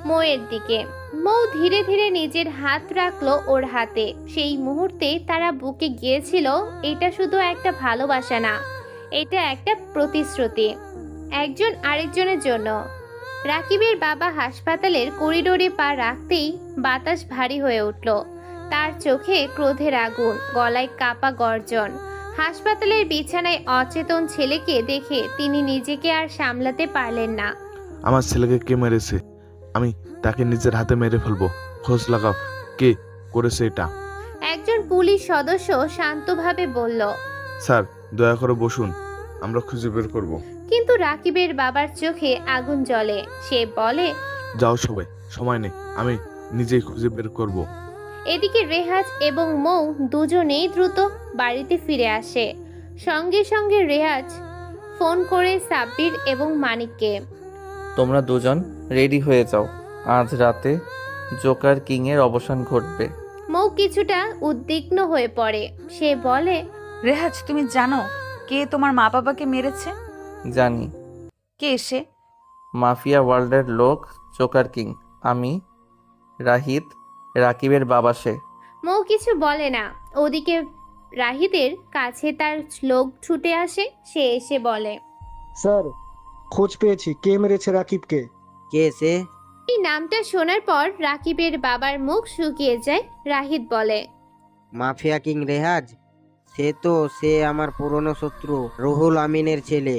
[SPEAKER 1] মৌয়ের দিকে। মৌ ধীরে ধীরে নিজের হাত রাখলো ওর হাতে। সেই মুহূর্তে তারা বুকে গিয়েছিল, এটা শুধু একটা ভালোবাসা না, এটা একটা প্রতিশ্রুতি, একজন আরেকজনের জন্য। রাকিবের বাবা হাসপাতালের করিডোরে পা রাখতেই বাতাস ভারী হয়ে উঠল। তার চোখে ক্রোধের আগুন, গলায় কাপা গর্জন। হাসপাতালের বিছানায় অচেতন ছেলেকে দেখে তিনি নিজেকে আর সামলাতে পারলেন না।
[SPEAKER 9] আমার ছেলেকে কে মেরেছে? আমি তাকে নিজের হাতে মেরে ফেলবো। খোঁজ লাগাও, কে করেছে এটা।
[SPEAKER 1] একজন পুলিশ সদস্য শান্তভাবে বলল,
[SPEAKER 9] স্যার, দয়া করে বসুন, আমরা খুঁজে বের করব।
[SPEAKER 1] কিন্তু রাকিবের বাবার চোখে আগুন জ্বলে। সে বলে,
[SPEAKER 9] যাও সবাই, সময় নেই, আমি নিজেই খুঁজে বের করব।
[SPEAKER 1] এদিকে রেহাজ এবং মৌ দুজনেই দ্রুত বাড়িতে ফিরে আসে। সঙ্গে সঙ্গে রেহাজ ফোন করে সাব্বির এবং মানিককে।
[SPEAKER 3] তোমরা দুজন রেডি হয়ে যাও, আজ রাতে জোকার কিং এর অবসান ঘটবে।
[SPEAKER 1] মৌ কিছুটা উদ্বিগ্ন হয়ে পড়ে। সে বলে,
[SPEAKER 11] রেহাজ, তুমি জানো কে তোমার মা বাবাকে মেরেছে?
[SPEAKER 3] জানি।
[SPEAKER 11] কে সে?
[SPEAKER 3] মাফিয়া ওয়ার্ল্ডের লোক, জোকার কিং। আমি রাহিত, রাকিবের বাবা সে।
[SPEAKER 1] মৌ কিছু বলে না। ওদিকে রাহিদের কাছে তার লোক ছুটে আসে। সে এসে বলে,
[SPEAKER 12] স্যার, খোঁজ পেয়েছি কে মেরেছে রাকিবকে।
[SPEAKER 13] কে সে?
[SPEAKER 1] এই নামটা শোনার পর রাকিবের বাবার মুখ শুকিয়ে যায়। রাহিদ বলে,
[SPEAKER 13] মাফিয়া কিং রেহাজ? সে আমার পুরনো শত্রু রুহুল আমিনের ছেলে।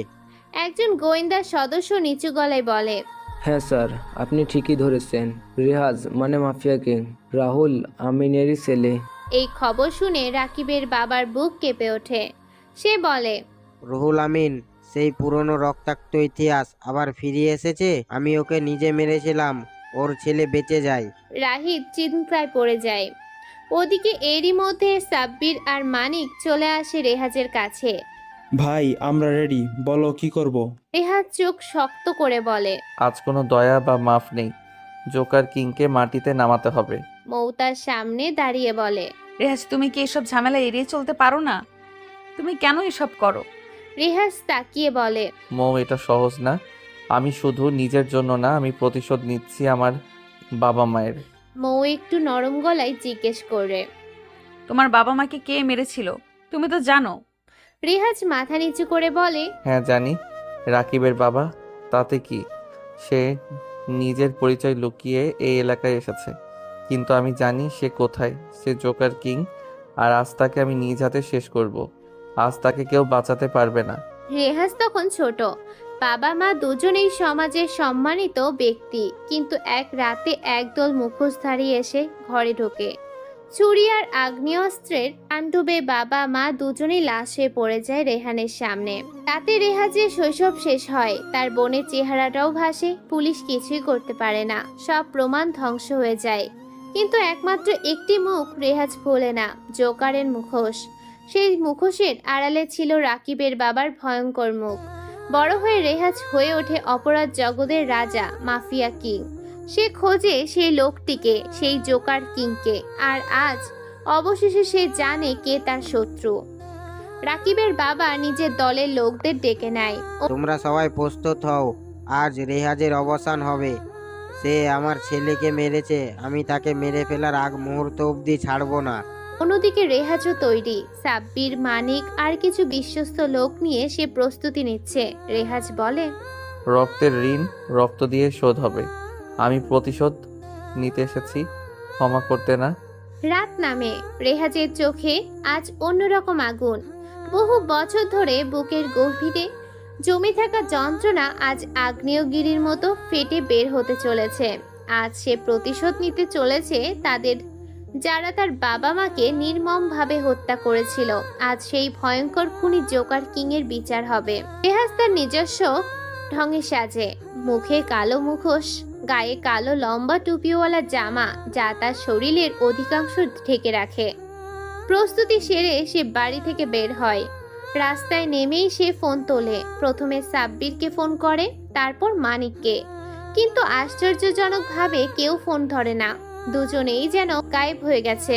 [SPEAKER 1] একজন গোয়েন্দা সদস্য নিচু গলায় বলে,
[SPEAKER 14] হ্যাঁ স্যার, আপনি ঠিকই ধরেছেন। রেহাজ মানে মাফিয়া কিং রাহুল আমিনেরই ছেলে।
[SPEAKER 1] এই খবর শুনে রাকিবের বাবার বুক কেঁপে ওঠে। সে বলে,
[SPEAKER 13] রুহুল আমিন, সেই পুরনো রক্তাক্ত ইতিহাস আবার ফিরে এসেছে। আমি ওকে নিজে মেরেছিলাম, ওর ছেলে বেঁচে যায়।
[SPEAKER 1] রাহিদ চিন্তায় পড়ে যায়। ওদিকে এরই মধ্যে সাব্বির আর মানিক চলে আসে রেহাজের কাছে।
[SPEAKER 15] ভাই, আমরা রেডি, বলো কি করব।
[SPEAKER 1] রেহাজ চোখ শক্ত করে বলে,
[SPEAKER 3] আজ কোনো দয়া বা মাফ নেই, জোকার কিংকে মাটিতে নামাতে হবে।
[SPEAKER 1] মৌ তার সামনে দাঁড়িয়ে বলে,
[SPEAKER 11] রেহাজ, তুমি কি এসব ঝামেলা এড়িয়ে চলতে পারো না? তুমি কেন এসব করো?
[SPEAKER 1] রেহাজ তাকিয়ে বলে,
[SPEAKER 3] মৌ, এটা সহজ না। আমি শুধু নিজের জন্য না, আমি প্রতিশোধ নিচ্ছি আমার বাবা মায়ের।
[SPEAKER 1] মৌ একটু নরম গলায় জিজ্ঞেস করে,
[SPEAKER 11] তোমার বাবা মাকে কে মেরেছিল তুমি তো জানো?
[SPEAKER 1] রেহাজ মাথা নিচু করে বলে,
[SPEAKER 3] হ্যাঁ জানি, রাকিবের বাবা। তাতে কি? সে নিজের পরিচয় লুকিয়ে এই এলাকায় এসেছে, কিন্তু আমি জানি সে কোথায়। সে জোকার কিং, আর আজ তাকে আমি নিজ হাতে শেষ করব। আজ তাকে কেউ বাঁচাতে পারবে না।
[SPEAKER 1] রেহাজ তখন ছোট, বাবা মা দুজনেই সমাজের সম্মানিত ব্যক্তি, কিন্তু এক রাতে একদল মুখোশধারী এসে ঘরে ঢোকে। চুরি আর আগ্নেয়াস্ত্রের তাণ্ডবে বাবা মা দুজনেই লাশ হয়ে পড়ে যায় রেহানের সামনে। তাতে রেহাজের শৈশব শেষ হয়, তার বোনের চেহারাটাও ভাসে। পুলিশ কিছুই করতে পারে না, সব প্রমাণ ধ্বংস হয়ে যায়। কিন্তু একমাত্র একটি মুখ রেহাজ ভোলে না, জোকারের মুখোশ। সেই মুখোশের আড়ালে ছিল রাকিবের বাবার ভয়ঙ্কর মুখ। বড় হয়ে রেহাজ হয়ে ওঠে অপরাধ জগতের রাজা, মাফিয়া কিং। সে খোঁজে সেই লোকটিকে, সেই জোকার কিংকে, আর আজ অবশেষে সে জানে কে তার শত্রু। রাকিবের বাবা নিজের দলের লোকদের ডেকে নেয়।
[SPEAKER 19] তোমরা সবাই প্রস্তুত হও, আজ রেহাজের অবসান হবে। সে আমার ছেলেকে মেরেছে, আমি তাকে মেরে ফেলার আগ মুহূর্ত অবধি ছাড়বো না।
[SPEAKER 1] অন্যদিকে রেহাজও তৈরি। সাব্বির, মানিক আর কিছু বিশ্বস্ত লোক নিয়ে সে প্রস্তুতি নিচ্ছে। রেহাজ বলে,
[SPEAKER 3] রক্তের ঋণ রক্ত দিয়ে শোধ হবে। আমি প্রতিশোধ নিতে এসেছি, ক্ষমা করতে না।
[SPEAKER 1] রাত নামে। রেহাজের চোখে আজ অন্যরকম আগুন। বহু বছর ধরে বুকের গভীরে জমে থাকা যন্ত্রণা আজ আগ্নেয়গিরির মতো ফেটে বের হতে চলেছে। আজ সে প্রতিশোধ নিতে চলেছে তাদের, যারা তার বাবা মাকে নির্মমভাবে হত্যা করেছিল। আজ সেই ভয়ঙ্কর খুনি জোকার কিং এর বিচার হবে। রেহাজ তার নিজস্ব ঢঙে সাজে, মুখে কালো মুখোশ, গায়ে কালো লম্বা টুপিওয়ালা জামা যা তার শরীরের অধিকাংশ ঢেকে রাখে। প্রস্তুতি সেরে সে বাড়ি থেকে বের হয়। রাস্তায় নেমেই সে ফোন তোলে। প্রথমে সাব্বিরকে ফোন করে, তারপর মানিককে, কিন্তু আশ্চর্যজনকভাবে কেউ ফোন ধরে না। দুজনেই যেন গায়েব হয়ে গেছে।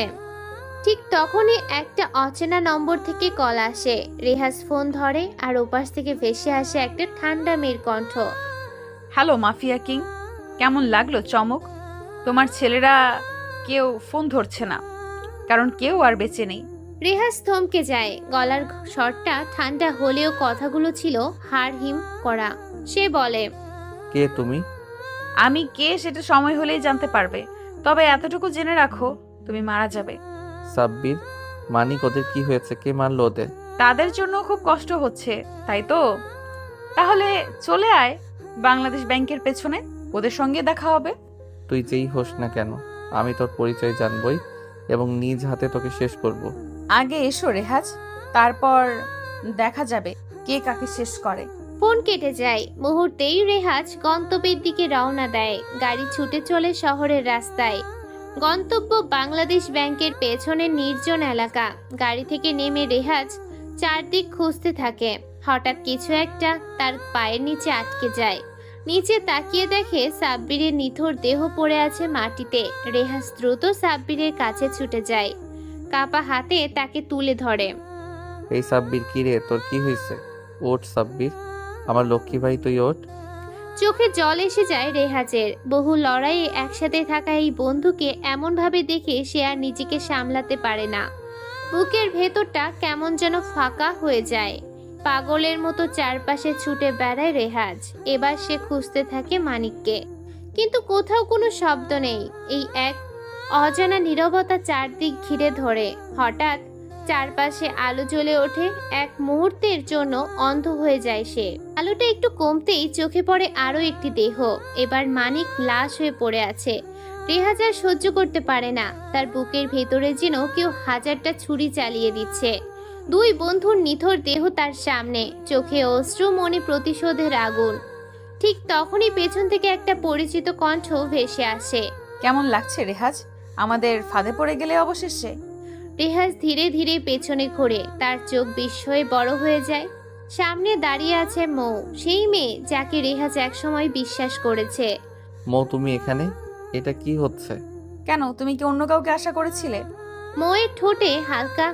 [SPEAKER 1] ঠিক তখনই একটা অচেনা নম্বর থেকে কল আসে। রেহাজ ফোন ধরে, আর ওপাশ থেকে ভেসে আসে একটা ঠান্ডা মেয়ের কণ্ঠ।
[SPEAKER 11] হ্যালো মাফিয়া কিং, কেমন লাগলো চমক? তোমার ছেলেরা কেউ ফোন ধরছে না, কারণ কেউ আর বেঁচে নেই।
[SPEAKER 1] রেহাজ থমকে যায়। গলার স্বরটা ঠান্ডা হলেও কথাগুলো ছিল হাড় হিম করা। সে বলে,
[SPEAKER 3] কে তুমি?
[SPEAKER 11] আমি কে সেটা সময় হলেই জানতে পারবে, তবে এতটুকু জেনে রাখো, তুমি মারা যাবে।
[SPEAKER 3] সাব্বির, মানিক, ওদের কি হয়েছে? কে মারলো ওদের?
[SPEAKER 11] তাদের জন্য খুব কষ্ট হচ্ছে, তাই তো? তাহলে চলে আয় বাংলাদেশ ব্যাংকের পেছনে, ওদের সঙ্গে দেখা হবে।
[SPEAKER 3] তুই যেই হোস না কেন, আমি তোর পরিচয় জানবই এবং নিজ হাতে তোকে শেষ করব।
[SPEAKER 11] আগে এসো রেহাজ, তারপর দেখা যাবে কে কাকে শেষ করে।
[SPEAKER 1] ফোন কেটে যায়। মুহূর্তেই রেহাজ গন্তব্যের দিকে রওনা দেয়। গাড়ি ছুটে চলে শহরের রাস্তায়। গন্তব্য বাংলাদেশ ব্যাংকের পেছনের নির্জন এলাকা। গাড়ি থেকে নেমে রেহাজ চারদিক খুঁজতে থাকে। হঠাৎ কিছু একটা তার পায়ের নিচে আটকে যায়। নিচে তাকিয়ে দেখে সাব্বিরের নিথর দেহ পড়ে আছে মাটিতে। রেহাজ দ্রুত সাব্বিরের কাছে ছুটে যায়, কাপা হাতে তাকে তুলে ধরে।
[SPEAKER 3] এই সাব্বির, কি রে, তোর কি হয়েছে? ওঠ সাব্বির, আমার লক্ষ্মী ভাই, তুই ওঠ।
[SPEAKER 1] চোখে জল এসে যায় রেহাজের। বহু লড়াইয়ে একসাথে থাকা এই বন্ধুকে এমনভাবে দেখে সে আর নিজেকে সামলাতে পারে না। বুকের ভেতরটা কেমন যেন ফাঁকা হয়ে যায়। পাগলের মতো চারপাশে ছুটে বেড়ায় রেহাজ। এবার সে খুঁজতে থাকে মানিককে, কিন্তু কোথাও কোনো শব্দ নেই। এই এক অজানা নীরবতা চারদিক ঘিরে ধরে। হঠাৎ চারপাশে আলো জ্বলে ওঠে। এক মুহূর্তের জন্য অন্ধ হয়ে যায় সে। আলোটা একটু কমতেই চোখে পড়ে আরো একটি দেহ। এবার মানিক লাশ হয়ে পড়ে আছে। রেহাজ আর সহ্য করতে পারে না। তার বুকের ভেতরে যেন কেউ হাজারটা ছুরি চালিয়ে দিচ্ছে। দুই বন্ধুর নিথর দেহ তার সামনে, চোখে অশ্রু, মনে প্রতিশোধের আগুন। ঠিক তখনই পেছন থেকে একটা পরিচিত কণ্ঠ ভেসে আসে।
[SPEAKER 11] কেমন লাগছে রেহাজ, আমাদের ফাঁদে পড়ে গেলে অবশেষে?
[SPEAKER 1] রেহাজ ধীরে ধীরে পেছনে ঘোরে। তার চোখ বিস্ময়ে বড় হয়ে যায়। সামনে দাঁড়িয়ে আছে মৌ, সেই মেয়ে যাকে রেহাজ একসময় বিশ্বাস করেছে।
[SPEAKER 3] মৌ, তুমি এখানে? এটা কি হচ্ছে?
[SPEAKER 11] কেন, তুমি কি অন্য কাউকে আশা করেছিলে?
[SPEAKER 1] মৌয়ের ঠোঁটে হালকা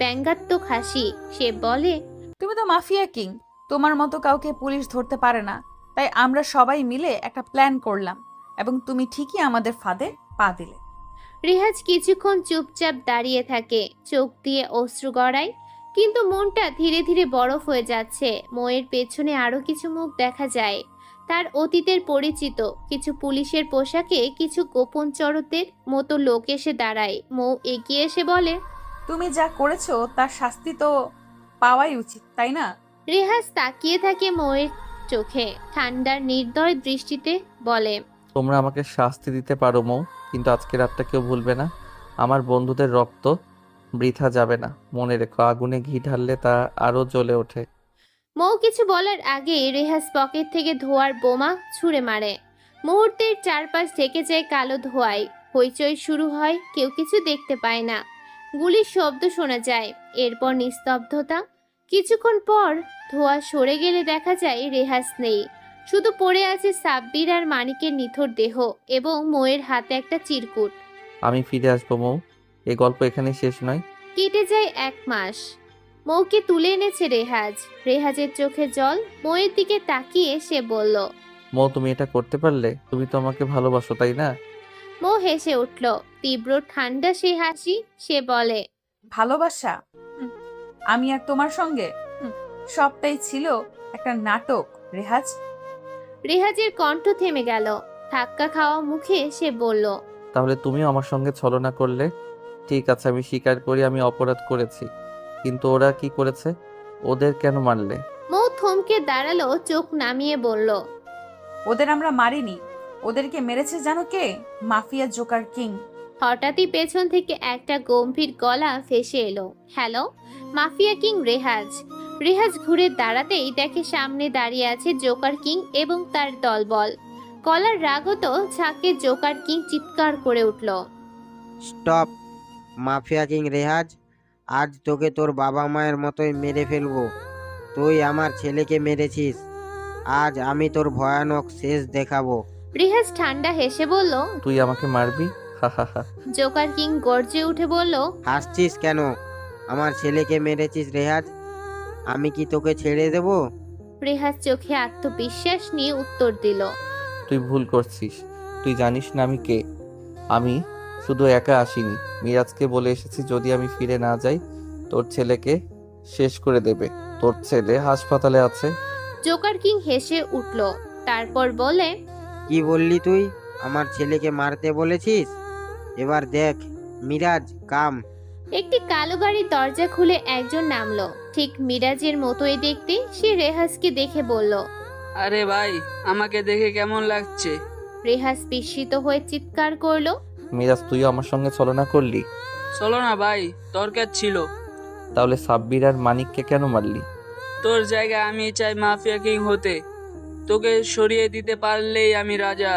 [SPEAKER 1] ব্যঙ্গাত্মক হাসি। সে বলে,
[SPEAKER 11] তুমি তো মাফিয়া কিং, তোমার মতো কাউকে পুলিশ ধরতে পারে না, তাই আমরা সবাই মিলে একটা প্ল্যান করলাম এবং তুমি ঠিকই আমাদের ফাঁদে পা দিলে।
[SPEAKER 1] রেহাজ কিছুক্ষণ চুপচাপ দাঁড়িয়ে থাকে, চোখ দিয়ে অশ্রু গড়ায়। কিন্তু মনটা ধীরে ধীরে বরফ হয়ে যাচ্ছে। মৌয়ের পেছনে আরো কিছু মুখ দেখা যায়, তার অতীতের পরিচিত কিছু পুলিশের পোশাকে কিছু গোপন চরতের মতো লোক এসে দাঁড়ায়। মৌ এগিয়ে এসে বলে,
[SPEAKER 11] তুমি যা করেছো তার শাস্তি তো পাওয়াই উচিত, তাই না?
[SPEAKER 1] রেহাজ তাকিয়ে থাকে মৌয়ের চোখে, ঠান্ডার নির্দয় দৃষ্টিতে বলে,
[SPEAKER 3] তোমরা আমাকে শাস্তি দিতে পারো মৌ, কিন্তু আজকে রাতটা কেউ ভুলবে না। আমার বন্ধুদের রক্ত বৃথা যাবে না। মনে রেখো, আগুনে ঘি ঢাললে তা আরো জ্বলে ওঠে।
[SPEAKER 1] মৌ কিছু বলার আগে রেহাজ পকেট থেকে ধোঁয়ার বোমা ছুঁড়ে মারে। মুহূর্তের চারপাশ ঢেকে যায় কালো ধোঁয়ায়। হইচই শুরু হয়, কেউ কিছু দেখতে পায় না। গুলির শব্দ শোনা যায়, এরপর নিস্তব্ধতা। কিছুক্ষণ পর ধোঁয়া সরে গেলে দেখা যায় রেহাজ নেই, শুধু পড়ে আছে সাব্বির আর মানিকের নিথর দেহ এবং মৌয়ের হাতে একটা চিরকুট।
[SPEAKER 3] আমি ফিরে আসবো মৌ, এই গল্প এখানে শেষ নয়।
[SPEAKER 1] কেটে যায় 1 মাস। মৌকে তুলে এনেছে রেহাজ। রেহাজের চোখে জল। মৌয়ের দিকে তাকিয়ে সে বলল,
[SPEAKER 3] মৌ তুমি এটা করতে পারলে? তুমি তো আমাকে ভালোবাসো, তাই না?
[SPEAKER 1] মৌ হেসে উঠল, তীব্র ঠান্ডা সে হাসি। সে বলে,
[SPEAKER 11] ভালোবাসা? আমি আর তোমার সঙ্গে সবটাই ছিল একটা নাটক রেহাজ।
[SPEAKER 1] রেহাজের কণ্ঠ থেমে গেল। ধাক্কা খাওয়া মুখে সে বলল,
[SPEAKER 3] তাহলে তুমিও আমার সঙ্গে ছলনা করলে? ঠিক আছে, আমি স্বীকার করি আমি অপরাধ করেছি, কিন্তু ওরা কি করেছে? ওদের কেন মারলে?
[SPEAKER 1] মৌ থমকে দাঁড়ালো, চোখ নামিয়ে বলল,
[SPEAKER 11] ওদের আমরা মারিনি, ওদেরকে মেরেছে জানো কে? Mafia Joker king.
[SPEAKER 1] হঠাৎই পেছন থেকে একটা গম্ভীর গলা ভেসে এলো, হ্যালো, মাফিয়া কিং রেহাজ। রেহাজ ঘুরে দাঁড়াতেই দেখে সামনে দাঁড়িয়ে আছে জোকার কিং এবং তার দলবল। গলার রাগত ঝাঁকে জোকার কিং চিৎকার করে উঠল,
[SPEAKER 19] স্টপ মাফিয়া কিং রেহাজ, আজ তোকে তোর বাবা মায়ের মতোই মেরে ফেলবো। তুই আমার ছেলেকে মেরেছিস, আজ আমি তোর ভয়ানক শেষ দেখাবো।
[SPEAKER 1] রেহাজ ঠান্ডা হেসে বলল,
[SPEAKER 3] তুই আমাকে মারবি? হা হা হা।
[SPEAKER 1] জোকার কিং গর্জে উঠে বলল,
[SPEAKER 19] হাসছিস কেন? আমার ছেলেকে মেরেছিস রেহাজ, আমি কি তোকে ছেড়ে দেব?
[SPEAKER 1] রেহাজ চোখে আত্মবিশ্বাস নিয়ে উত্তর দিল,
[SPEAKER 3] তুই ভুল করছিস, তুই জানিস না আমি কে। আমি শুধু একা আসিনি, মিরাজকে বলে এসেছি যদি আমি ফিরে না যাই তোর ছেলেকে শেষ করে দেবে। তোর ছেলে হাসপাতালে আছে।
[SPEAKER 1] জোকার কিং হেসে উঠল, তারপর বলে,
[SPEAKER 19] কি বললি তুই? আমার ছেলেকে মারতে বলেছিস? এবার দেখ মিরাজ কাম।
[SPEAKER 1] একটি কালো গাড়ির দরজা খুলে একজন নামলো, ঠিক মিরাজের মতোই দেখতে। সে রেহাজকে দেখে বলল,
[SPEAKER 10] আরে ভাই, আমাকে দেখে কেমন লাগছে?
[SPEAKER 1] রেহাজ বিস্মিত হয়ে চিৎকার করলো,
[SPEAKER 3] মিরাজ তুইও আমার সঙ্গে ছলনা করলি?
[SPEAKER 10] চলো না ভাই, দরকার ছিল।
[SPEAKER 3] তাহলে সাব্বির আর মানিককে কেন মারলি?
[SPEAKER 10] তোর জায়গায় আমি চাই মাফিয়া কিং হতে, তোকে সরিয়ে দিতে পারলেই আমি রাজা।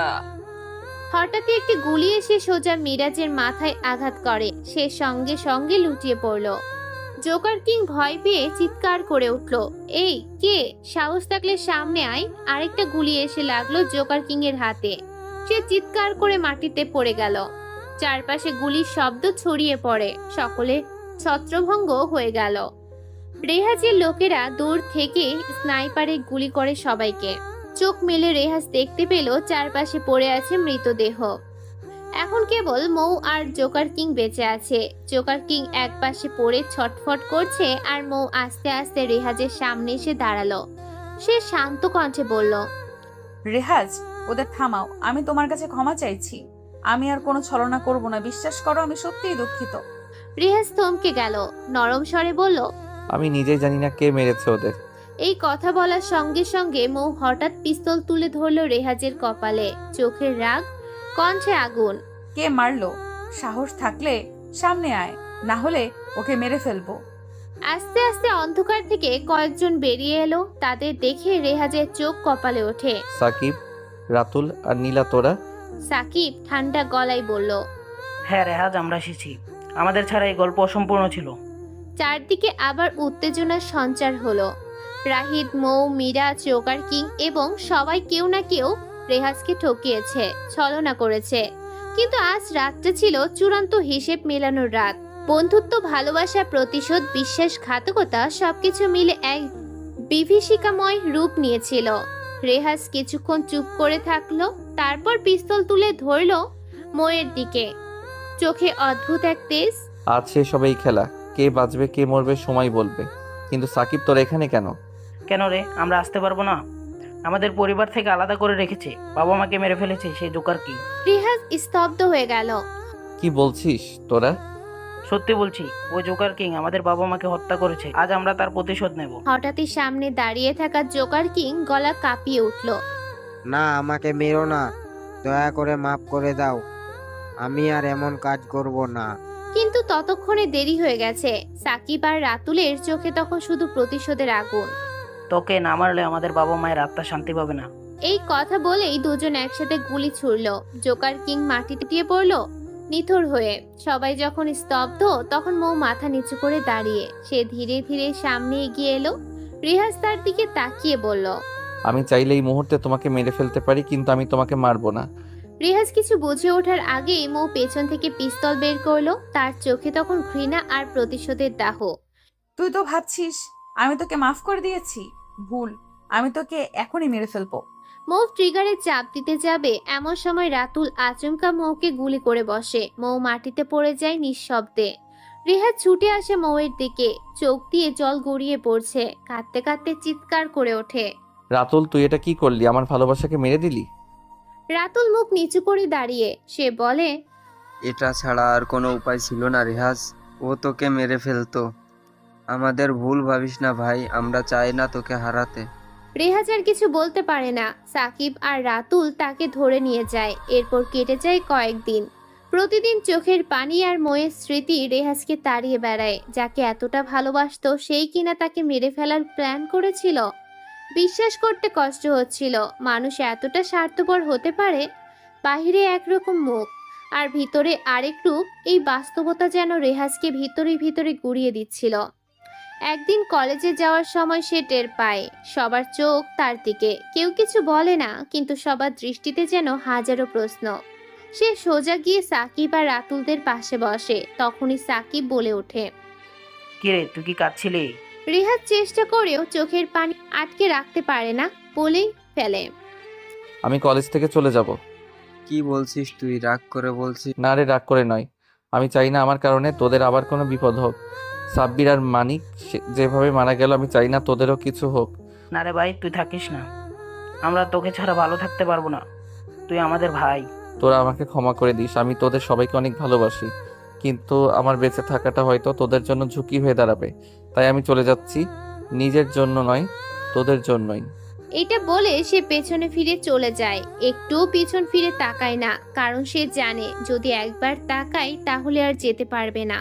[SPEAKER 1] হঠাৎই একটি গুলি এসে সোজা মিরাজের মাথায় আঘাত করে। সে সঙ্গে সঙ্গে লুটিয়ে পড়ল। জোকার কিং ভয় পেয়ে চিৎকার করে উঠল, এই কে? সাহস থাকলে সামনে আয়। আরেকটা গুলি এসে লাগলো জোকার কিং এর হাতে। সে চিৎকার করে মাটিতে পড়ে গেল। চারপাশে গুলির শব্দ ছড়িয়ে পড়ে, সকলে ছত্রভঙ্গ হয়ে গেল। রেহাজের লোকেরা দূর থেকে স্নাইপারে গুলি করে সবাইকে। চোখ মেলে রেহাজ দেখতে পেল চারপাশে পড়ে আছে মৃতদেহ। এখন কেবল মৌ আর জোকার কিং বেঁচে আছে। জোকার কিং এক পাশে পড়ে ছটফট করছে আর মৌ আস্তে আস্তে রেহাজের সামনে এসে দাঁড়ালো। সে শান্ত কণ্ঠে বলল,
[SPEAKER 11] রেহাজ, ওদের থামাও, আমি তোমার কাছে ক্ষমা চাইছি। আমি আর কোনো ছলনা করব না, বিশ্বাস করো আমি সত্যিই দুঃখিত।
[SPEAKER 1] রেহাজ থমকে গেল, নরম স্বরে বলল,
[SPEAKER 3] আমি নিজেই জানি না কে মেরেছে ওদের।
[SPEAKER 1] এই কথা বলার সঙ্গে সঙ্গে মৌ হঠাৎ পিস্তল তুলে ধরলো রেহাজের কপালে। চোখের রাগ, কণ্ঠে আগুন।
[SPEAKER 11] কে মারলো? সাহস থাকলে সামনে আয়, না হলে ওকে মেরে ফেলবো।
[SPEAKER 1] আস্তে আস্তে অন্ধকার থেকে কয়েকজন বেরিয়ে এলো। তাদের দেখে রেহাজের চোখ কপালে ওঠে।
[SPEAKER 3] সাকিব, রাতুল আর নীলা তোরা?
[SPEAKER 1] সাকিব ঠান্ডা গলায় বলল,
[SPEAKER 8] হ্যাঁ রেহাজ, আমরা এসেছি। আমাদের ছাড়া এই গল্প অসম্পূর্ণ ছিল।
[SPEAKER 1] চারদিকে আবার উত্তেজনার সঞ্চার হলো। রাহিদ, মৌ, মীরা, জোকার কিং এবং সবাই কেউ না কেউ রেহাজকে ঠকিয়েছে, ছলনা করেছে। কিন্তু আজ রাতটা ছিল চূড়ান্ত হিসেব মেলানোর রাত। বন্ধুত্ব, ভালোবাসা, প্রতিশোধ, বিশ্বাসঘাতকতা সবকিছু মিলে এক বিভীষিকাময় রূপ নিয়েছিল। রেহাজ কিছুক্ষণ চুপ করে থাকলো, তারপর পিস্তল তুলে ধরলো মৌয়ের দিকে। চোখে অদ্ভুত এক তেজ।
[SPEAKER 3] আজ শেষ হবে এই খেলা, কে বাঁচবে কে মরবে সময় বলবে। কিন্তু সাকিব তোর এখানে কেন?
[SPEAKER 8] কেন রে, আমরা আসতে পারবো না? আমাদের পরিবার থেকে আলাদা করে রেখেছে, বাবা মাকে মেরে ফেলেছে সেই জোকার কিং।
[SPEAKER 1] রিহাজ স্তব্ধ হয়ে গেল।
[SPEAKER 3] কি বলছিস তোরা?
[SPEAKER 8] সত্যি বলছি, ওই জোকার কিং আমাদের বাবা মাকে হত্যা করেছে। আজ আমরা তার প্রতিশোধ নেব।
[SPEAKER 1] হঠাৎই সামনে দাঁড়িয়ে থাকা জোকার কিং গলা কাঁপিয়ে উঠল।
[SPEAKER 19] না, আমাকে মেরো না, দয়া করে মাফ করে দাও, আমি আর এমন কাজ করব না।
[SPEAKER 1] কিন্তু ততক্ষণে দেরি হয়ে গেছে। সাকিব আর রাতুলের চোখে তখন শুধু প্রতিশোধের আগুন।
[SPEAKER 8] তোকে না মারলে আমাদের বাবা মায়ের আত্মা শান্তি পাবে না।
[SPEAKER 1] এই কথা বলেই দুজন একসাথে গুলি ছুড়ল। জোকার কিং মাটিতে দিয়ে পড়ল নিথর হয়ে। সবাই যখন স্তব্ধ তখন মৌ মাথা নিচু করে দাঁড়িয়ে। সে ধীরে ধীরে সামনে এগিয়ে এলো। রিহাজ তার দিকে তাকিয়ে বলল,
[SPEAKER 3] আমি চাইলে এই মুহূর্তে তোমাকে মেরে ফেলতে পারি, কিন্তু আমি তোমাকে মারবো না।
[SPEAKER 1] রিহাজ কিছু বুঝে ওঠার আগেই মৌ পেছন থেকে পিস্তল বের করলো। তার চোখে তখন ঘৃণা আর প্রতিশোধের দাহ।
[SPEAKER 11] তুই তো ভাবছিস আমি তোকে মাফ করে দিয়েছি? ভুল, আমি তোকে এখনই মেরে ফেলবো।
[SPEAKER 1] মৌ ট্রিগারে চাপ দিতে যাবে, এমন সময় রাতুল আচমকা মৌকে গুলি করে বসে। মৌ মাটিতে পড়ে যায় নিঃশব্দে। রিহাজ ছুটে আসে মৌয়ের দিকে, চোখ দিয়ে জল গড়িয়ে পড়ছে। কাঁদতে কাঁদতে চিৎকার করে ওঠে,
[SPEAKER 3] রাতুল তুই এটা কি করলি? আমার ভালোবাসাকে মেরে দিলি।
[SPEAKER 1] রাতুল মুখ নিচু করে দাঁড়িয়ে। সে বলে,
[SPEAKER 13] এটা ছাড়া আর কোনো উপায় ছিল না রেহাজ, ও তোকে মেরে ফেলতো। আমাদের ভুল ভাবিস না ভাই, আমরা চাই না তোকে হারাতে।
[SPEAKER 1] রেহাজ আর কিছু বলতে পারে না। সাকিব আর রাতুল তাকে ধরে নিয়ে যায়। এরপর কেটে যায় কয়েকদিন। প্রতিদিন চোখের পানি আর ময়ের স্মৃতি রেহাজকে তাড়িয়ে বেড়ায়। যাকে এতটা ভালোবাসতো সেই কিনা তাকে মেরে ফেলার প্ল্যান করেছিল। বিশ্বাস করতে কষ্ট হচ্ছিল মানুষ এতটা স্বার্থপর হতে পারে। বাহিরে একরকম মুখ আর ভিতরে আরেক রূপ। এই বাস্তবতা যেন রেহাজকে ভিতরে ভিতরে গুড়িয়ে দিচ্ছিল। একদিন কলেজে যাওয়ার সময় সে টের পায় সবার চোখ তার দিকে। কেউ কিছু বলে না, কিন্তু সবার দৃষ্টিতে যেন হাজারো প্রশ্ন। সে সোজা গিয়ে সাকিব আর রাতুলদের পাশে বসে। তখনই সাকিব বলে ওঠে,
[SPEAKER 8] কিরে তুই কি কাঁদছিলি?
[SPEAKER 1] রেহাজ চেষ্টা করেও চোখের পানি আটকে রাখতে পারে না, বলেই ফেলে,
[SPEAKER 3] আমি কলেজ থেকে চলে যাব।
[SPEAKER 13] কি বলছিস তুই? রাগ করে বলছিস?
[SPEAKER 3] না রে, রাগ করে নয়। আমি চাই না আমার কারণে তোদের আবার কোনো বিপদ হোক। সাব্বির আর মানিক যেভাবে মারা গেল, আমি চাই না তোদেরও কিছু হোক।
[SPEAKER 8] না রে ভাই, তুই থাকিস না, আমরা তোকে ছাড়া ভালো থাকতে পারবো না। তুই আমাদের ভাই।
[SPEAKER 3] তোরা আমাকে ক্ষমা করে দিস। আমি তোদের সবাইকে অনেক ভালোবাসি, কিন্তু আমার বেঁচে থাকাটা হয়তো তোদের জন্য ঝুঁকি হয়ে দাঁড়াবে। তাই আমি চলে যাচ্ছি, নিজের জন্য নয়, তোদের জন্যই।
[SPEAKER 1] এটা বলে সে পেছনে ফিরে চলে যায়। একটুও পিছন ফিরে তাকায় না, কারণ সে জানে যদি একবার তাকায় তাহলে আর যেতে পারবে না।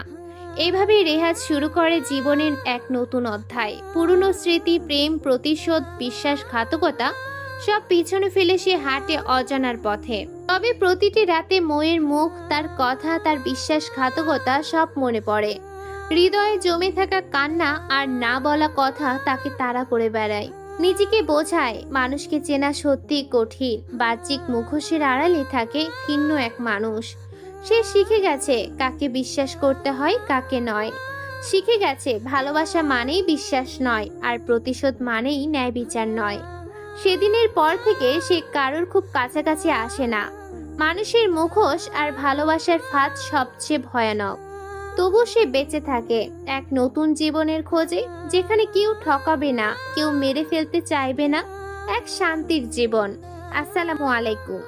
[SPEAKER 1] এভাবেই রেহাজ শুরু করে জীবনের এক নতুন অধ্যায়। পুরনো স্মৃতি, প্রেম, প্রতিশোধ, বিশ্বাসঘাতকতা সব পিছনে ফেলে সে হাঁটে অজানার পথে। তবে প্রতিটি রাতে ময়ের মুখ, তার কথা, তার বিশ্বাসঘাতকতা সব মনে পড়ে। হৃদয়ে জমে থাকা কান্না আর না বলা কথা তাকে তাড়া করে বেড়ায়। নিজেকে বোঝায় মানুষকে চেনা সত্যি কঠিন। বাহ্যিক মুখোশের আড়ালে থাকে ভিন্ন এক মানুষ। সে শিখে গেছে কাকে বিশ্বাস করতে হয়, কাকে নয়। শিখে গেছে ভালোবাসা মানেই বিশ্বাস নয়, আর প্রতিশোধ মানেই ন্যায় বিচার নয়। সেদিনের পর থেকে সে কারোর খুব কাছাকাছি আসে না। মানুষের মুখোশ আর ভালোবাসার ফাঁদ সবচেয়ে ভয়ানক। তবু সে বেঁচে থাকে এক নতুন জীবনের খোঁজে, যেখানে কেউ ঠকাবে না, কেউ মেরে ফেলতে চাইবে না। এক শান্তির জীবন। আসসালামু আলাইকুম।